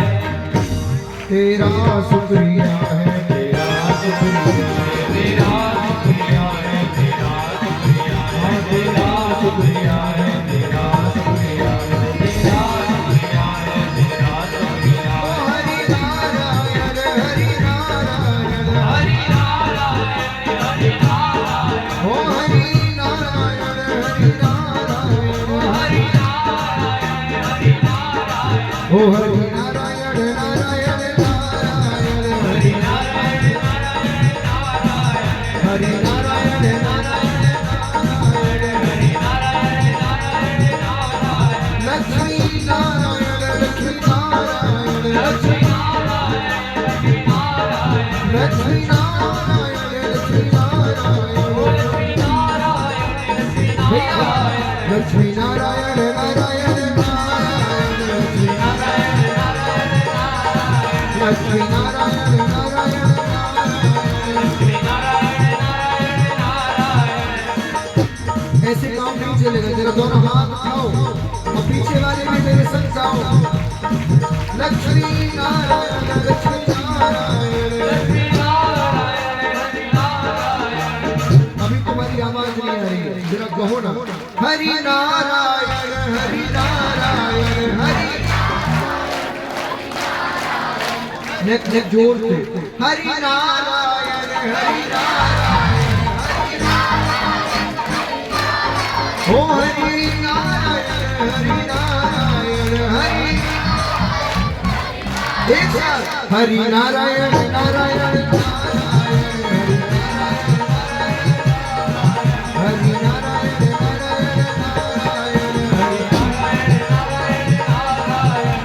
Speaker 1: तेरा शुक्रिया है, तेरा शुक्रिया है,
Speaker 2: तेरा शुक्रिया है, तेरा शुक्रिया है। तेरा शुक्रिया है, तेरा शुक्रिया है। तेरा शुक्रिया है, तेरा शुक्रिया
Speaker 1: ओ
Speaker 2: है।
Speaker 1: हरि नारायण हरि नारायण,
Speaker 2: हरि नारायण, हरि नारायण।
Speaker 1: ओ हरि नारायण हरि नारायण,
Speaker 2: हरि नारायण, हरि नारायण।
Speaker 1: ओ हरि नारायण नारायण नारायण,
Speaker 2: हरि नारायण, नारायण, नारायण।
Speaker 1: हरि नारायण नारायण नारायण,
Speaker 2: हरि नारायण, नारायण, नारायण।
Speaker 1: लक्ष्मी नारायण लक्ष्मी नारायण,
Speaker 2: लक्ष्मी नारायण, लक्ष्मी नारायण।
Speaker 1: लक्ष्मी नारायण लक्ष्मी नारायण,
Speaker 2: ओ लक्ष्मी नारायण, लक्ष्मी
Speaker 1: भैया
Speaker 2: नारायण।
Speaker 1: लक्ष्मी नारायण नारायण नारायण, लक्ष्मी
Speaker 2: नारायण, नारायण, नारायण।
Speaker 1: लक्ष्मी नारायण नारायण नारायण।
Speaker 2: लक्ष्मी नारायण, नारायण, नारायण।
Speaker 1: ऐसे काम नहीं चलेगा, जरा दोनों हाथ उठाओ और पीछे वाले भी मेरे संग गाओ। लक्ष्मी नारायण लक्ष्मी नारायण।
Speaker 2: लक्ष्मी नारायण हरि नारायण।
Speaker 1: अभी तुम्हारी आवाज नहीं आ रही है, जरा कहो ना। हरि नारायण हरि नारायण हरि। नेक जोर से हरि नारायण हरि नारायण हरि नारायण। ओ हरि नारायण हरि नारायण हरि। एक साथ हरि नारायण नारायण नारायण हरि नारायण नारायण नारायण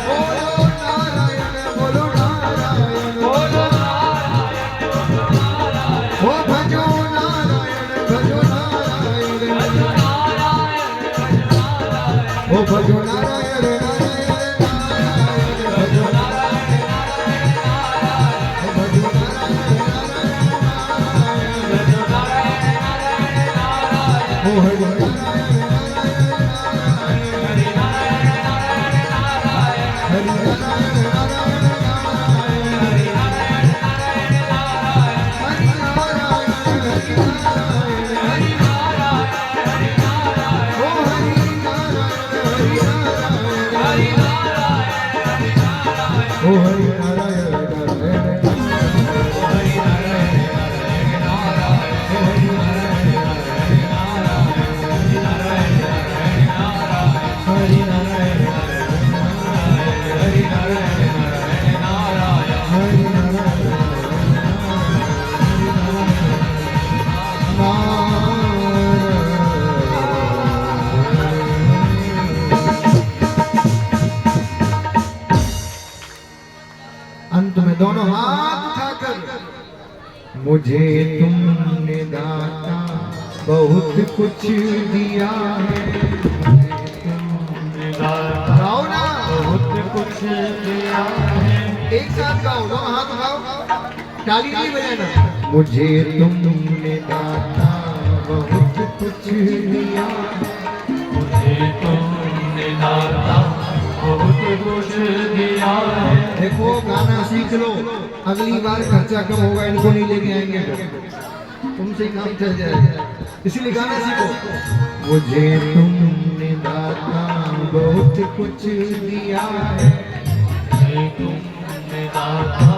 Speaker 1: बोलो नारायण बोलो नारायण
Speaker 2: बोलो नारायण
Speaker 1: ओ भजो नारायण भजो नारायण ओ भजो नारायण नारायण नारायण भजो ओ हरि ओ हरि नारायण नारायण हरि नारायण हरि अंत में दोनों हाथ उठाकर मुझे तुमने दाता बहुत कुछ दिया है। गाओ ना,
Speaker 2: बहुत कुछ दिया है।
Speaker 1: एक साथ गाओ, दोनों हाथ उठाओ, ताली नहीं बजाना। मुझे तुमने दाता बहुत कुछ दिया है।
Speaker 2: मुझे तुमने दाता बहुत कुछ दिया है।
Speaker 1: देखो गाना सीख लो, अगली बार खर्चा कम होगा, इनको नहीं लेके आएंगे तो तुमसे ही काम चल जाएगा, इसीलिए गाना सीखो। मुझे तुमने दाता बहुत कुछ दिया है।
Speaker 2: मुझे तुमने दाता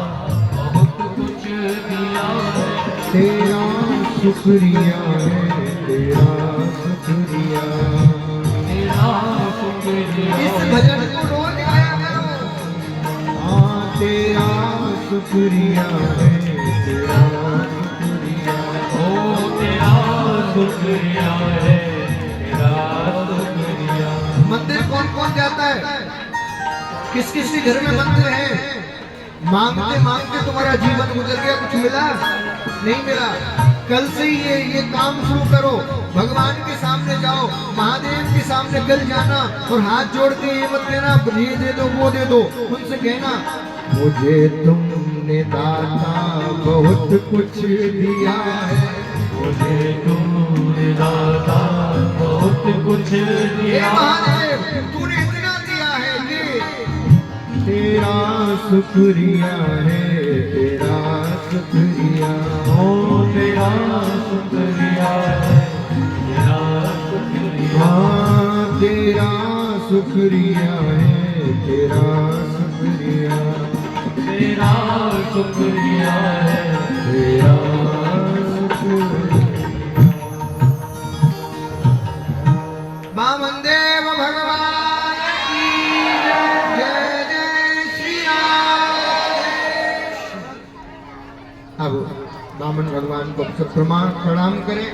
Speaker 2: बहुत कुछ दिया है।
Speaker 1: तेरा शुक्रिया है तेरा शुक्रिया।
Speaker 2: तेरा शुक्रिया
Speaker 1: इस भजन को रोज गाया करो। हाँ तेरा शुक्रिया है तेरा शुक्रिया।
Speaker 2: ओ तेरा शुक्रिया है तेरा शुक्रिया।
Speaker 1: मंदिर कौन कौन जाता है? किस किस के घर में मंदिर है? मांगते मांगते तुम्हारा जीवन गुजर गया, कुछ मिला नहीं मिला। कल से ही ये काम शुरू करो, भगवान के सामने जाओ, महादेव के सामने कल जाना और हाथ जोड़ के ये मत कहना ये दे दो वो दे दो, उनसे कहना मुझे तुमने दाता बहुत कुछ दिया है।
Speaker 2: मुझे तुमने दाता बहुत कुछ
Speaker 1: हे
Speaker 2: दिया।
Speaker 1: महादेव तूने इतना दिया है कि तेरा शुक्रिया है तेरा शुक्रिया।
Speaker 2: ओ तेरा शुक्रिया है तेरा शुक्रिया।
Speaker 1: हाँ तेरा शुक्रिया है तेरा शुक्रिया।
Speaker 2: तेरा शुक्रिया है
Speaker 1: तेरा शुक्रिया। वामन देव भगवान की जय जय श्री राम। अब वामन भगवान को सब प्रणाम करें।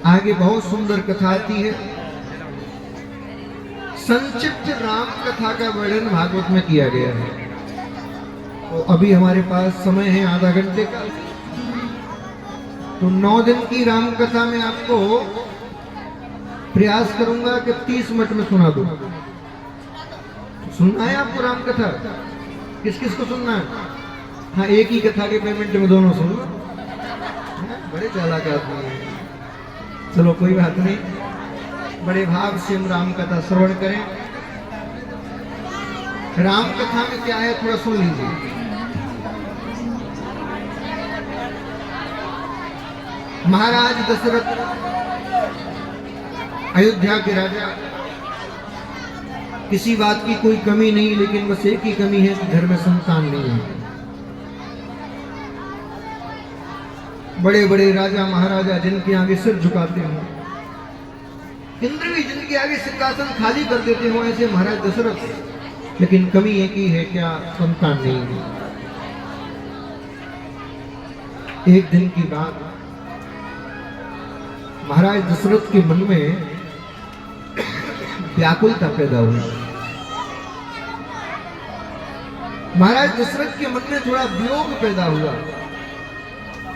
Speaker 1: आगे बहुत सुंदर कथा आती है। संक्षिप्त राम कथा का वर्णन भागवत में किया गया है। तो अभी हमारे पास समय है आधा घंटे का, तो 9 दिन की राम कथा में आपको प्रयास करूंगा कि 30 मिनट में सुना दूं। सुनना है आपको राम कथा? किस किस को सुनना है? हाँ एक ही कथा के पेमेंट में दोनों सुन लो। बड़े चालाक आदमी हैं। चलो कोई बात नहीं, बड़े भाव से हम राम कथा श्रवण करें। राम कथा में क्या है थोड़ा सुन लीजिए। महाराज दशरथ अयोध्या के राजा, किसी बात की कोई कमी नहीं, लेकिन बस एक ही कमी है कि घर में संतान नहीं है। बड़े बड़े राजा महाराजा जिनके आगे सिर झुकाते हो, इंद्र भी जिनके आगे सिंहासन खाली कर देते हो, ऐसे महाराज दशरथ, लेकिन कमी एक ही है, क्या संतान नहीं है। एक दिन की बात, महाराज दशरथ के मन में व्याकुलता पैदा हुई। महाराज दशरथ के मन में थोड़ा वियोग पैदा हुआ।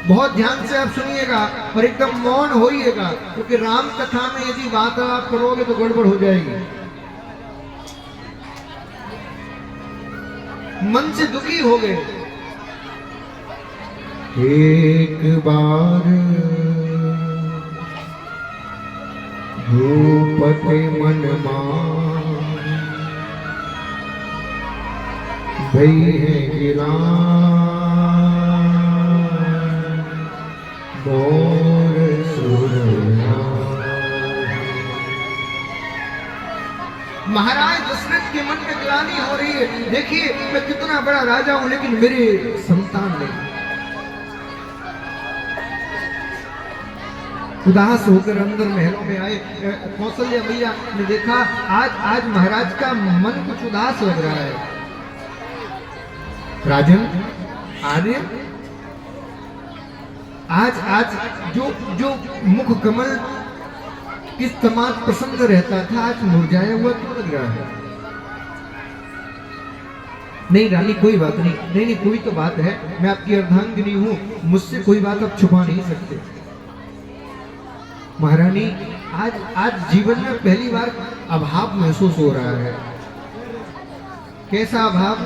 Speaker 1: बहुत ध्यान से आप सुनिएगा और एकदम मौन होइएगा, क्योंकि राम कथा में यदि बात आप करोगे तो गड़बड़ हो जाएगी। मन से दुखी हो गए। एक बार भूपति मन मान भई है गिलान मोर सुरनार। महाराज दशरथ के मन में ग्लानि हो रही है, देखिए मैं कितना बड़ा राजा हूं लेकिन मेरे संतान नहीं। उदास होकर अंदर महलों में आए। कौशल्या मैया ने देखा आज महाराज का मन कुछ उदास लग रहा है। राजन आर्य, आज जो मुख कमल किस तमाम प्रसन्न रहता था, आज मुरझाया हुआ क्यों लग रहा है? नहीं रानी कोई बात नहीं, नहीं कोई तो बात है, मैं आपकी अर्धांगिनी हूं, मुझसे कोई बात आप छुपा नहीं सकते। महारानी आज जीवन में पहली बार अभाव महसूस हो रहा है। कैसा अभाव?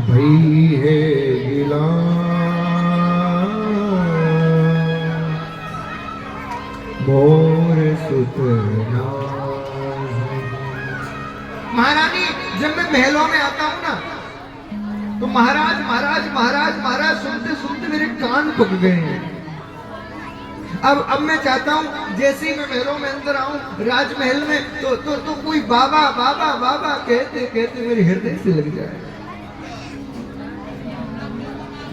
Speaker 1: भई है गिलान मोर सुतनार। महारानी जब मैं महलों में आता हूं ना, तो महाराज महाराज महाराज महाराज सुनते सुनते मेरे कान पक गए हैं। अब मैं चाहता हूं जैसे ही मैं महलों में अंदर आऊं राजमहल में तो कोई बाबा बाबा बाबा कहते कहते मेरे हृदय से लग जाए।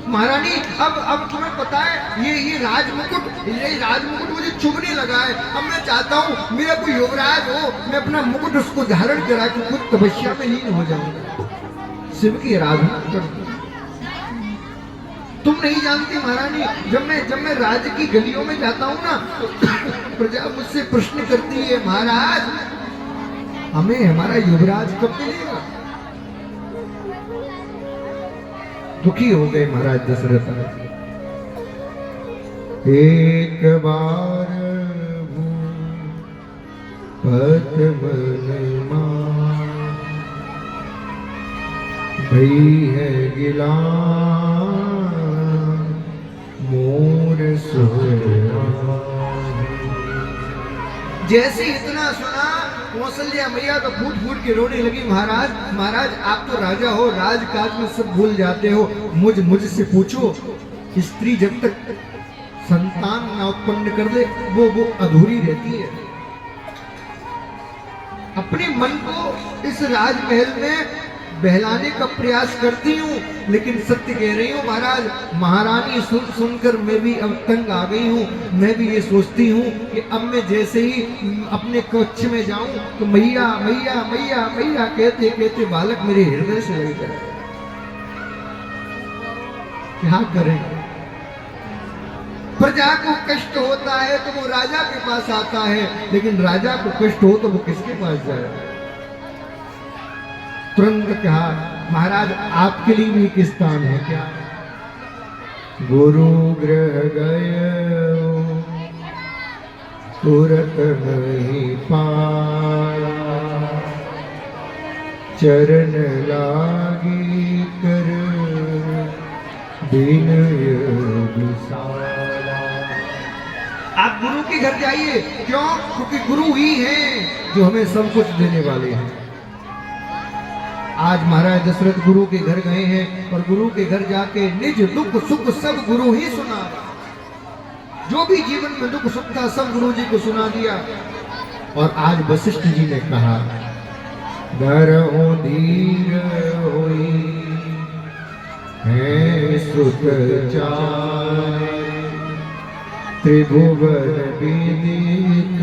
Speaker 1: महारानी अब तुम्हें पता है ये राजमुकुट मुझे चुभने लगा है। अब मैं चाहता हूं मेरा कोई युवराज हो, मैं अपना मुकुट उसको धारण करा के खुद तपस्या में लीन हो जाऊंगा, शिव की आराधना कर। तुम नहीं जानती महारानी, जब मैं राज्य की गलियों में जाता हूं ना, तो प्रजा मुझसे प्रश्न करती है, महाराज हमें हमारा युवराज कब मिलेगा? दुखी हो गए महाराज दशरथ। एक बार भूपति मन मान भई है गिलान मोर सुरनार। जैसे इतना सुना कौशल्या मैया तो फूट फूट के रोने लगी। महाराज आप तो राजा हो, राजकाज में सब भूल जाते हो, मुझसे पूछो, स्त्री जब तक संतान ना उत्पन्न कर दे वो अधूरी रहती है। अपने मन को इस राजमहल में बहलाने का प्रयास करती हूँ, लेकिन सत्य कह रही हूँ महाराज, महारानी सुनकर मैं भी अब तंग आ गई हूँ। मैं भी ये सोचती हूँ कि अब मैं जैसे ही अपने कक्ष में जाऊं तो मैया मैया मैया मैया कहते कहते बालक मेरे हृदय से लग जाए। क्या करें? प्रजा को कष्ट होता है तो वो राजा के पास आता है, लेकिन राजा को कष्ट हो तो वो किसके पास जाए? तुरंत कहा, महाराज आपके लिए भी एक स्थान है क्या? गुरु ग्रह गए तुरत नहीं पाया, चरण लागी कर विनय विसारा। आप गुरु के घर जाइए। क्यों? क्योंकि गुरु ही हैं जो हमें सब कुछ देने वाले हैं। आज महाराज दशरथ गुरु के घर गए हैं और गुरु के घर जाके निज दुख सुख सब गुरु ही सुना रहा। जो भी जीवन में दुख सुख था सब गुरु जी को सुना दिया। और आज वशिष्ठ जी ने कहा, धरहु धीर होई है सुत चारे, त्रिभुवन विदित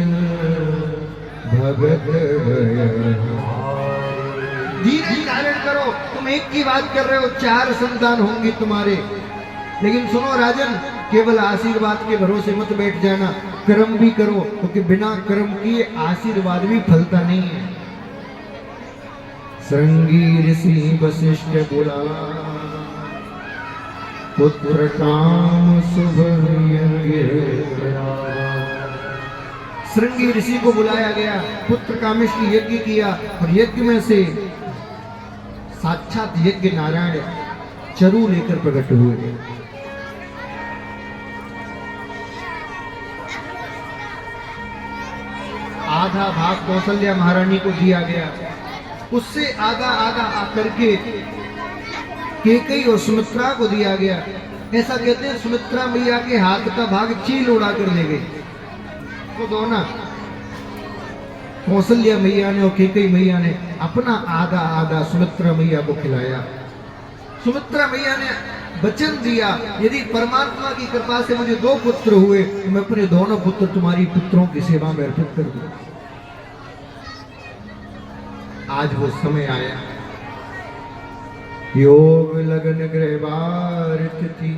Speaker 1: भगत भय। धीरे धारण करो, तुम एक की बात कर रहे हो, 4 संतान होंगे तुम्हारे। लेकिन सुनो राजन, केवल आशीर्वाद के भरोसे मत बैठ जाना, कर्म भी करो, क्योंकि बिना कर्म किए आशीर्वाद भी फलता नहीं है। श्रृंगी ऋषि वशिष्ठ बोला, पुत्र काम शुभ यज्ञ। श्रृंगी ऋषि को बुलाया गया, पुत्र कामेष्टि यज्ञ किया और यज्ञ में से साक्षात यज्ञ नारायण चरु लेकर प्रकट हुए। आधा भाग कौशल्या महारानी को दिया गया, उससे आधा आधा आकर के केकई और सुमित्रा को दिया गया। ऐसा कहते हैं सुमित्रा मैया के हाथ का भाग चील उड़ा कर ले गई। तो दोनों कौशल्या मैया ने और केकई मैया ने अपना आधा आधा सुमित्रा मैया को खिलाया। सुमित्रा मैया ने वचन दिया, यदि परमात्मा की कृपा से मुझे 2 पुत्र हुए तो मैं अपने दोनों पुत्र तुम्हारी पुत्रों की सेवा में अर्पित कर दूं। आज वो समय आया, योग लगन ग्रहवार तिथि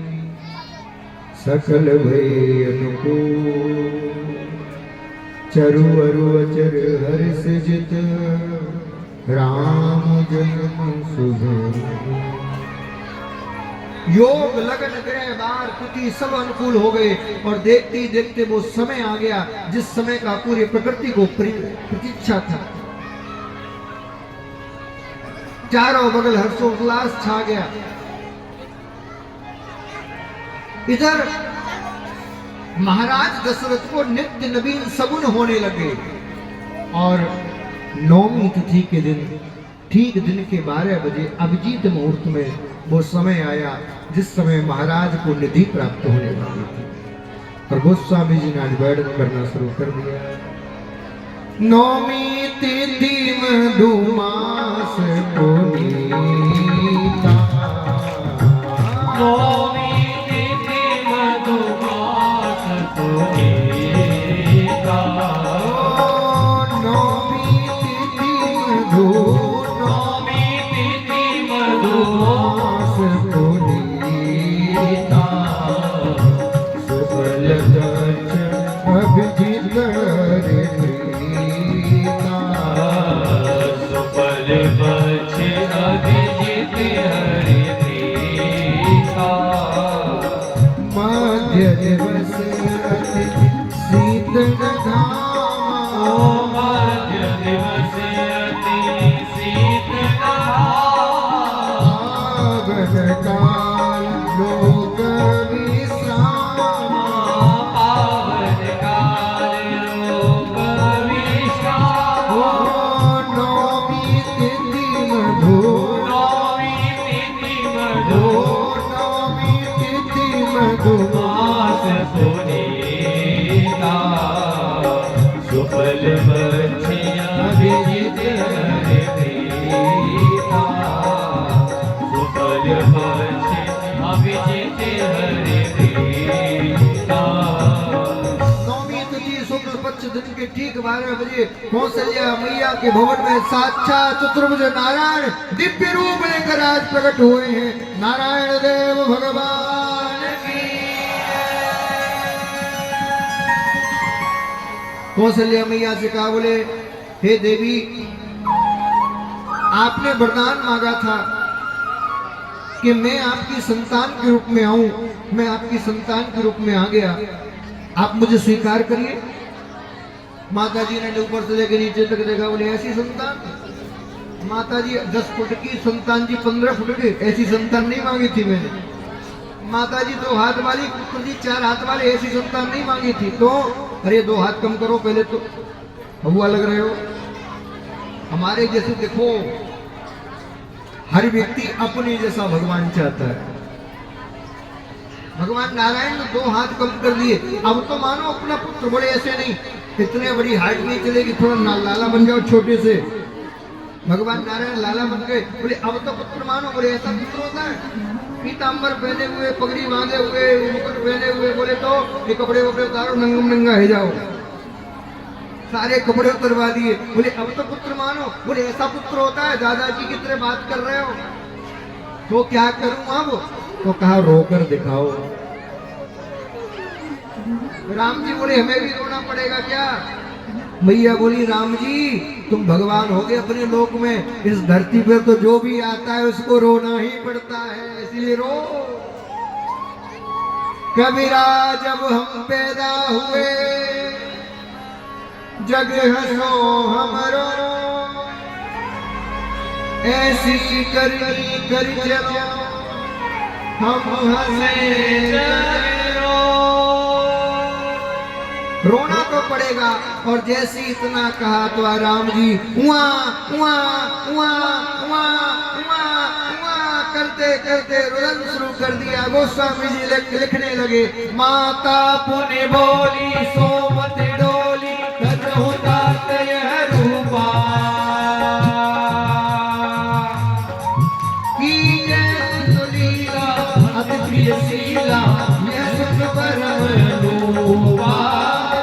Speaker 1: सकल भय अनुकूल, चरु अरु अचर हर्ष जित राम जन्म शुभ। योग लगन ग्रह बार तिथि सब अनुकूल हो गए और देखते ही देखते वो समय आ गया जिस समय का पूरी प्रकृति को प्रतीक्षा था। चारों बगल हर्षोल्लास छा गया। इधर महाराज दशरथ को नित्य नवीन सगुन होने लगे और नौमी तिथि के दिन ठीक दिन के 12 बजे अभिजीत मुहूर्त में वो समय आया जिस समय महाराज को निधि प्राप्त होने वाली थी। और गोस्वामी जी ने आज वर्णन करना शुरू कर दिया। नौमी तिथि मधुमास पुनीता,
Speaker 2: नौमी तिथि मधुमास पुनीता,
Speaker 1: नौमी तिथि मधुमास पुनीता, सुफल दक्ष अभिजित मध्य दिवस अति शीतल धाम,
Speaker 2: मध्य दिवस अति शीतल
Speaker 1: पावन काल लोक विश्राम,
Speaker 2: पावन काल लोक विश्राम।
Speaker 1: नौमी तिथि मधु,
Speaker 2: नौमी तिथि मधु
Speaker 1: नौमी तिथि मधुमास
Speaker 2: पुनीता, सुफल बछिया अभिजित हरि प्रीता, सुफल बछिया अभिजित हरि प्रीता।
Speaker 1: नौमी तिथि शुक्ल पक्ष दिन के ठीक 12 बजे कौशल्या मैया के भवन में साक्षात चतुर्भुज नारायण दिव्य रूप लेकर आज प्रकट हुए हैं। नारायण देव भगवान की। कौशल्या मैया से कहा, बोले हे देवी, आपने वरदान मांगा था कि मैं आपकी संतान के रूप में आऊं। मैं आपकी संतान के रूप में आ गया, आप मुझे स्वीकार करिए। माता जी ने ऊपर से लेकर नीचे तक देखा, बोले ऐसी संतान? माता जी 10 फुट की संतान जी 15 फुट की, ऐसी संतान नहीं मांगी थी मैंने। माता जी 2 हाथ वाली, पुत्र जी 4 हाथ वाले, ऐसी संतान नहीं मांगी थी। तो अरे 2 हाथ कम करो, पहले तो हुआ लग रहे हो। हमारे जैसे देखो हर व्यक्ति अपने जैसा भगवान चाहता है। भगवान नारायण ने 2 हाथ कम कर दिए। अब तो मानो अपना पुत्र, बड़े ऐसे नहीं, इतने बड़ी हाइट नहीं चलेगी, थोड़ा लाला बन जाओ छोटे से। भगवान नारायण लाला बन गए, बोले अब तो पुत्र मानो। बोले ऐसा पुत्र होता है? पीताम्बर पहने हुए, पगड़ी बांधे हुए, मुकुट पहने हुए, बोले तो ये कपड़े वपड़े उतारो, नंगम नंगा है जाओ। सारे कपड़े उतरवा दिए। बोले अब तो पुत्र मानो। बोले ऐसा पुत्र होता है? दादाजी की तरह बात कर रहे हो तो क्या करूं अब? तो कहा रोकर दिखाओ। राम जी बोले हमें भी रोना पड़ेगा क्या? मैया बोली राम जी तुम भगवान हो गए अपने लोक में, इस धरती पर तो जो भी आता है उसको रोना ही पड़ता है, इसलिए रो। कबीरा जब हम पैदा हुए जग हंसो हमरो, ऐसी करनी कर चलो हम हंसे रोना तो पड़ेगा। और जैसे इतना कहा तो राम जी उआ उआ उआ उआ उआ उआ करते करते रुदन शुरू कर दिया। गोस्वामी जी लिखने लगे, माता पुण्य बोली सोमत डोली होता यह रूपा की लीला अति प्रिय शीला यह सुख परम रूपा,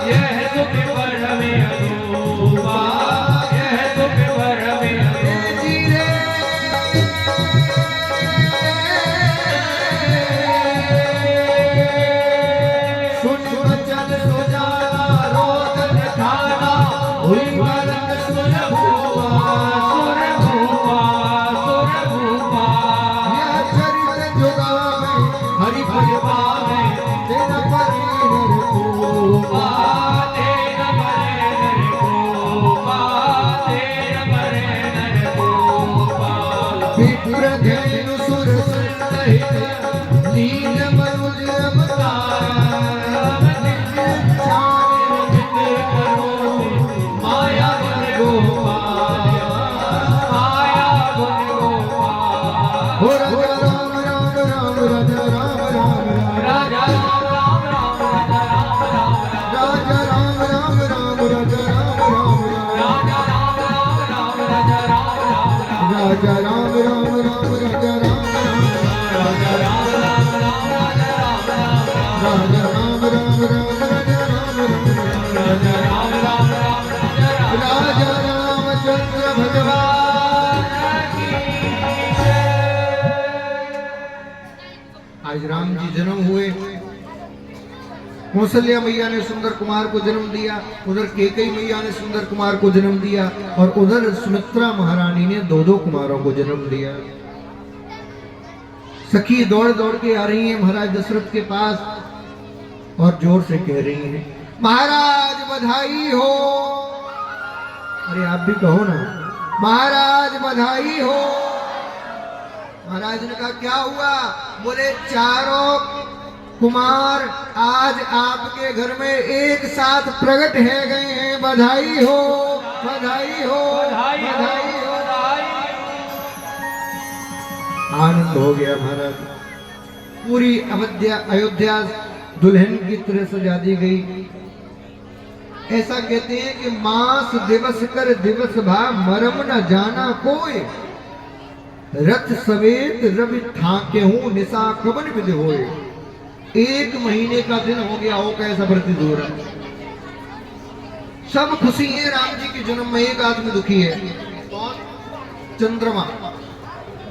Speaker 2: यह सुख परम अनूपा, यह सुख परम
Speaker 1: जीरे सुन वचन सुजाना रोदन खाना हुई वरन सुन भुआ
Speaker 2: सुर भूपा, सुर भूपा,
Speaker 1: यह चरित जुगावे हरि भज पावे तेरा परिहर रूपा।
Speaker 2: तेर बरे नर गोपा, तेर बरे नर गोपा,
Speaker 1: विप्र धेनु सुर सहित लीन मनुज अवतार
Speaker 2: माया गुण गोपाल, माया गुण गोपाल,
Speaker 1: हो राजा राम राम राम राजा राम राम राम
Speaker 2: राजा राम राम राम राजा राम राम राम,
Speaker 1: राजा राम राम राम राजा राम राम
Speaker 2: राजा राम राम राम राजा राम राम,
Speaker 1: राजा राम राम राजा राम राम राजा
Speaker 2: राजा राम राम राम राजा
Speaker 1: राजा रामचंद्र भगवान। आज राम जी जन्म हुए। कौशल्या मैया ने सुंदर कुमार को जन्म दिया, उधर केकई मैया ने सुंदर कुमार को जन्म दिया, और उधर सुमित्रा महारानी ने 2-2 कुमारों को जन्म दिया। सखी दौड़ दौड़ के आ रही है महाराज दशरथ के पास और जोर से कह रही है, महाराज बधाई हो। अरे आप भी कहो ना, महाराज बधाई हो। महाराज ने कहा क्या हुआ? बोले चारों कुमार आज आपके घर में एक साथ प्रकट है गए हैं, बधाई हो बधाई हो
Speaker 2: बधाई हो,
Speaker 1: बधाई हो।
Speaker 2: बधाई।
Speaker 1: आनंद हो गया महाराज। पूरी अयोध्या दुल्हन की तरह सजा दी गई। ऐसा कहते हैं कि मास दिवस कर दिवस भा मरम न जाना कोई, रथ सवेत रवि ठाके हूं निशा कबन विधि होए। 1 महीने का दिन हो गया हो, कैसा प्रतीत हो रहा है। सब खुशी है राम जी के जन्म में, एक आदमी दुखी है। कौन? चंद्रमा।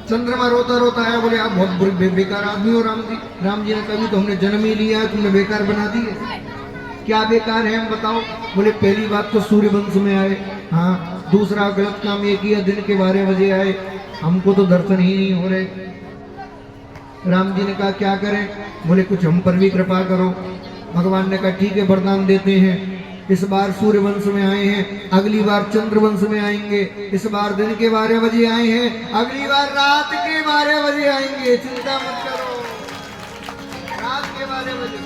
Speaker 1: चंद्रमा रोता रोता है, बोले आप बहुत बेकार आदमी हो राम जी। राम जी ने कभी तो हमने जन्म ही लिया है, तुमने बेकार बना दी है। क्या बेकार है हम बताओ? बोले पहली बात तो सूर्य वंश में आए, हाँ। दूसरा गलत काम ये किया, दिन के 12 बजे आए, हमको तो दर्शन ही नहीं हो रहे। राम जी ने कहा क्या करें? बोले कुछ हम पर भी कृपा करो। भगवान ने कहा ठीक है वरदान देते हैं। इस बार सूर्य वंश में आए हैं, अगली बार चंद्र वंश में आएंगे। इस बार दिन के 12 बजे आए हैं, अगली बार रात के 12 बजे आएंगे। चिंता मत करो, रात के 12 बजे।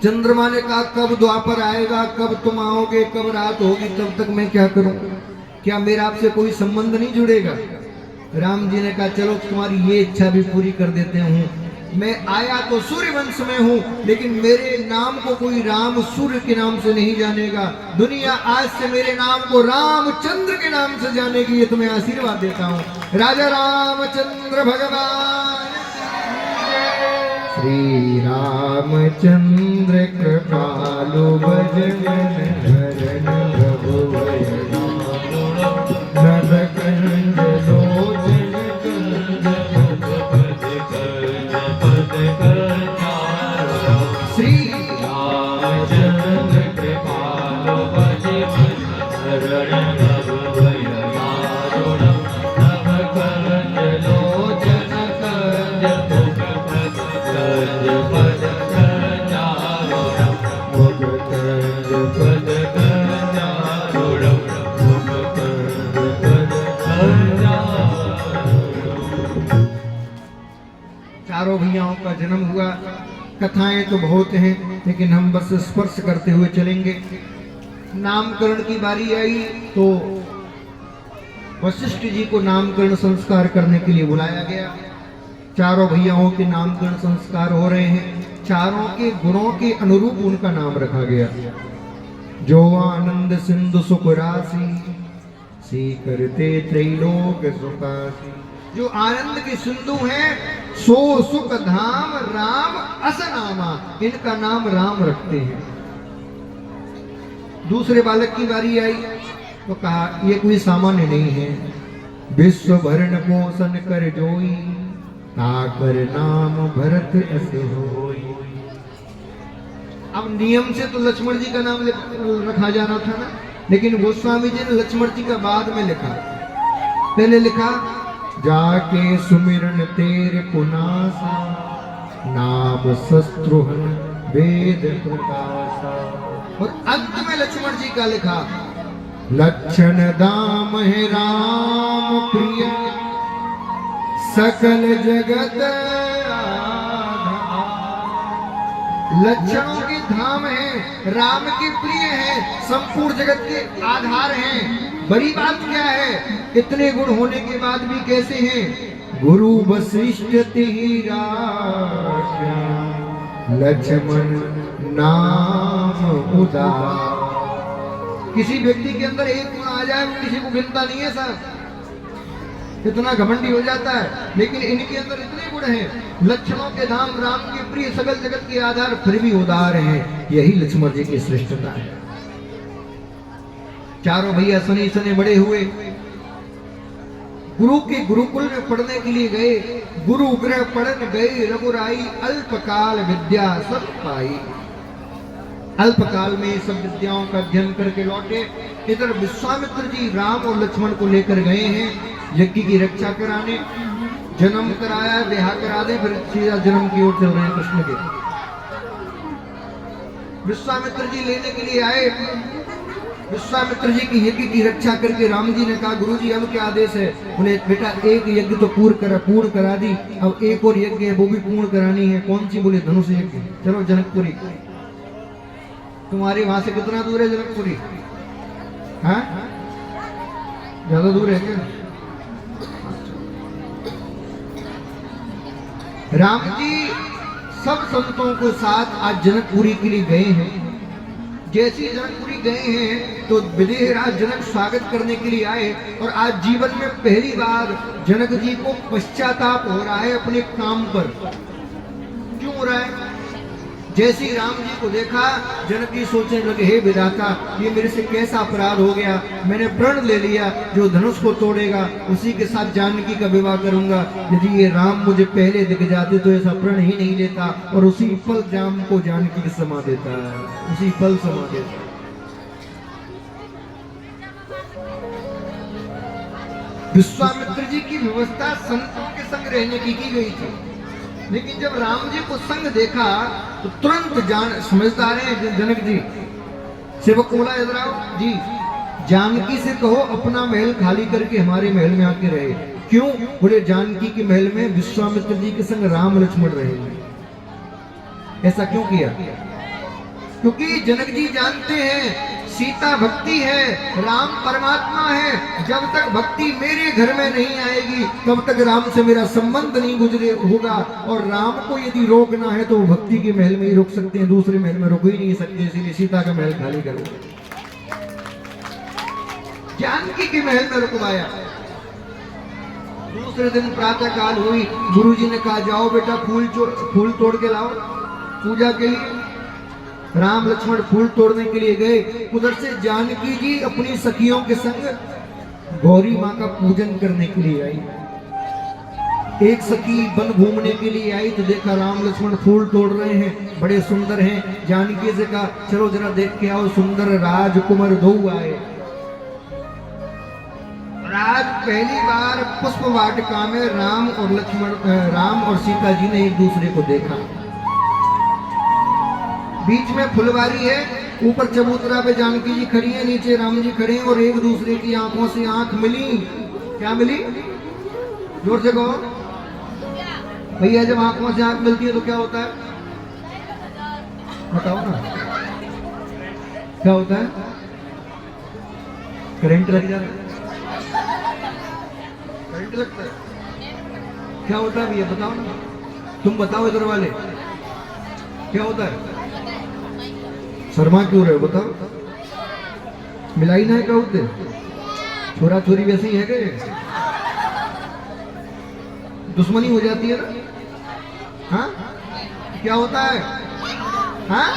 Speaker 1: चंद्रमा ने कहा कब द्वापर आएगा, कब तुम आओगे, कब रात होगी, तब तक मैं क्या करूं? क्या मेरा आपसे कोई संबंध नहीं जुड़ेगा? राम जी ने कहा चलो तुम्हारी ये इच्छा भी पूरी कर देते हूँ। मैं आया तो सूर्य वंश में हूँ, लेकिन मेरे नाम को कोई राम सूर्य के नाम से नहीं जानेगा। दुनिया आज से मेरे नाम को रामचंद्र के नाम से जानेगी। ये तुम्हें आशीर्वाद देता हूँ। राजा रामचंद्र भगवान श्री रामचंद्र कृपालु भजन भजन प्रभु नरकंज लोचन श्री
Speaker 2: रामचंद्र कृपालो भजे शरण रघुवर यारुणम नभ कंज लोचन कंज मुख पद कंज पद कंजारुणम मुख कंज पद कंजारुणम मुख कंज पद कंजारुणम।
Speaker 1: चारों भैयाओं का जन्म हुआ। कथाएं तो बहुत हैं, लेकिन हम बस स्पर्श करते हुए चलेंगे। नामकरण की बारी आई तो वशिष्ठ जी को नामकरण संस्कार करने के लिए बुलाया गया। चारों भैयाओं के नामकरण संस्कार हो रहे हैं। चारों के गुणों के अनुरूप उनका नाम रखा गया। जो आनंद सिंधु सुख राशि सी करते त्रैलोक सुखासी। जो आनंद के सिंधु हैं सो सुख धाम राम असनामा। इनका नाम राम रखते हैं। दूसरे बालक की बारी आई तो कहा ये कोई सामान्य नहीं है। विश्व भरण पोषण कर जोई ताकर नाम भरत अस होई। अब नियम से तो लक्ष्मण जी का नाम रखा जाना था ना, लेकिन गोस्वामी जी ने लक्ष्मण जी का बाद में लिखा। पहले लिखा जाके सुमिरन तेरे पुनासा नाम शस्त्रुहन वेद प्रकाशा। और अंत में लक्ष्मण जी का लिखा लक्षण दाम है राम प्रिय सकल जगत आधार। लक्षणों के धाम है, राम के प्रिय है, संपूर्ण जगत के आधार हैं। बड़ी बात क्या है, इतने गुण होने के बाद भी कैसे हैं? गुरु वशिष्ठ तेरा लक्ष्मण नाम उदार। किसी व्यक्ति के अंदर एक गुण आ जाए वो किसी को गिनता नहीं है साहब, इतना घमंडी हो जाता है। लेकिन इनके अंदर इतने गुण हैं। लक्षणों के धाम, राम के प्रिय, सकल जगत के आधार, फिर भी उदार हैं। यही लक्ष्मण जी की श्रेष्ठता है। चारों भैया सनी सने बड़े हुए। गुरु के गुरुकुल में पढ़ने के लिए गए। गुरु गृह पढ़न गए रघुराई अल्पकाल विद्या सब पाई। अल्पकाल में सब विद्याओं का अध्ययन करके लौटे। इधर विश्वामित्र जी राम और लक्ष्मण को लेकर गए हैं यज्ञ की रक्षा कराने। जन्म कराया, ब्याह करा दे, फिर सीधा जन्म की ओर चल रहे हैं कृष्ण के। विश्वामित्र जी लेने के लिए आए। विश्वामित्र जी की यज्ञ की रक्षा करके राम जी ने कहा गुरु जी अब क्या आदेश है? बोले बेटा एक यज्ञ तो पूर्ण करा दी, अब एक और यज्ञ है वो भी पूर्ण करानी है। कौन सी? बोले धनुष यज्ञ। चलो जनकपुरी। तुम्हारे वहां से कितना दूर है जनकपुरी? हाँ ज्यादा दूर है क्या? राम जी सब संतों को साथ आज जनकपुरी के लिए गए हैं। जैसे जनकपुरी गए हैं तो विदेहराज जनक स्वागत करने के लिए आए। और आज जीवन में पहली बार जनक जी को पश्चाताप हो रहा है अपने काम पर। क्यों हो रहा है? जैसे ही राम जी को देखा जनक जी सोचने लगे हे विधाता ये मेरे से कैसा अपराध हो गया। मैंने प्रण ले लिया जो धनुष को तोड़ेगा उसी के साथ जानकी का विवाह करूंगा। यदि ये राम मुझे पहले दिख जाते तो ऐसा प्रण ही नहीं लेता और उसी पल राम को जानकी के समा देता है, उसी पल समा देता। विश्वामित्र जी की व्यवस्था संतों के संग रहने की गई थी, लेकिन जब राम जी को संग देखा तो तुरंत समझदार हैं जनक जी। सेवक को बोला इधर आओ जी, जानकी से कहो अपना महल खाली करके हमारे महल में आके रहे। क्यों? बोले जानकी के महल में विश्वामित्र जी के संग राम लक्ष्मण रहे। ऐसा क्यों किया? क्योंकि जनक जी जानते हैं सीता भक्ति है, राम परमात्मा है। जब तक भक्ति मेरे घर में नहीं आएगी तब तक राम से मेरा संबंध नहीं गुजरे होगा। और राम को यदि रोकना है तो वो भक्ति के महल में ही रोक सकते हैं, दूसरे महल में रोक ही नहीं सकते। इसीलिए सीता का महल खाली करो, जानकी के महल में रुकवाया। दूसरे दिन प्रातः काल हुई, गुरुजी ने कहा जाओ बेटा फूल तोड़ के लाओ पूजा के लिए। राम लक्ष्मण फूल तोड़ने के लिए गए। उधर से जानकी जी अपनी सखियों के संग गौरी माँ का पूजन करने के लिए आई। एक सखी वन घूमने के लिए आई तो देखा राम लक्ष्मण फूल तोड़ रहे हैं, बड़े सुंदर हैं। जानकी से कहा चलो जरा देख के आओ। सुंदर राजकुमार दो आए। आज पहली बार पुष्प वाटिका में राम और सीता जी ने एक दूसरे को देखा। बीच में फुलवारी है, ऊपर चबूतरा पे जानकी जी खड़ी है, नीचे राम जी खड़े हैं और एक दूसरे की आंखों से आंख मिली। क्या मिली? जोर से कहो भैया। जब आंखों से आंख मिलती है तो क्या होता है? बताओ ना, क्या होता है? करंट लग जाता है? करंट लगता है? क्या होता है भैया बताओ ना, तुम बताओ इधर वाले, क्या होता है? शर्मा क्यों रहे हो बताओ? मिलाई ना है क्या होते? छोरा छोरी वैसे ही है क्या? दुश्मनी हो जाती है ना? हाँ क्या होता है? हाँ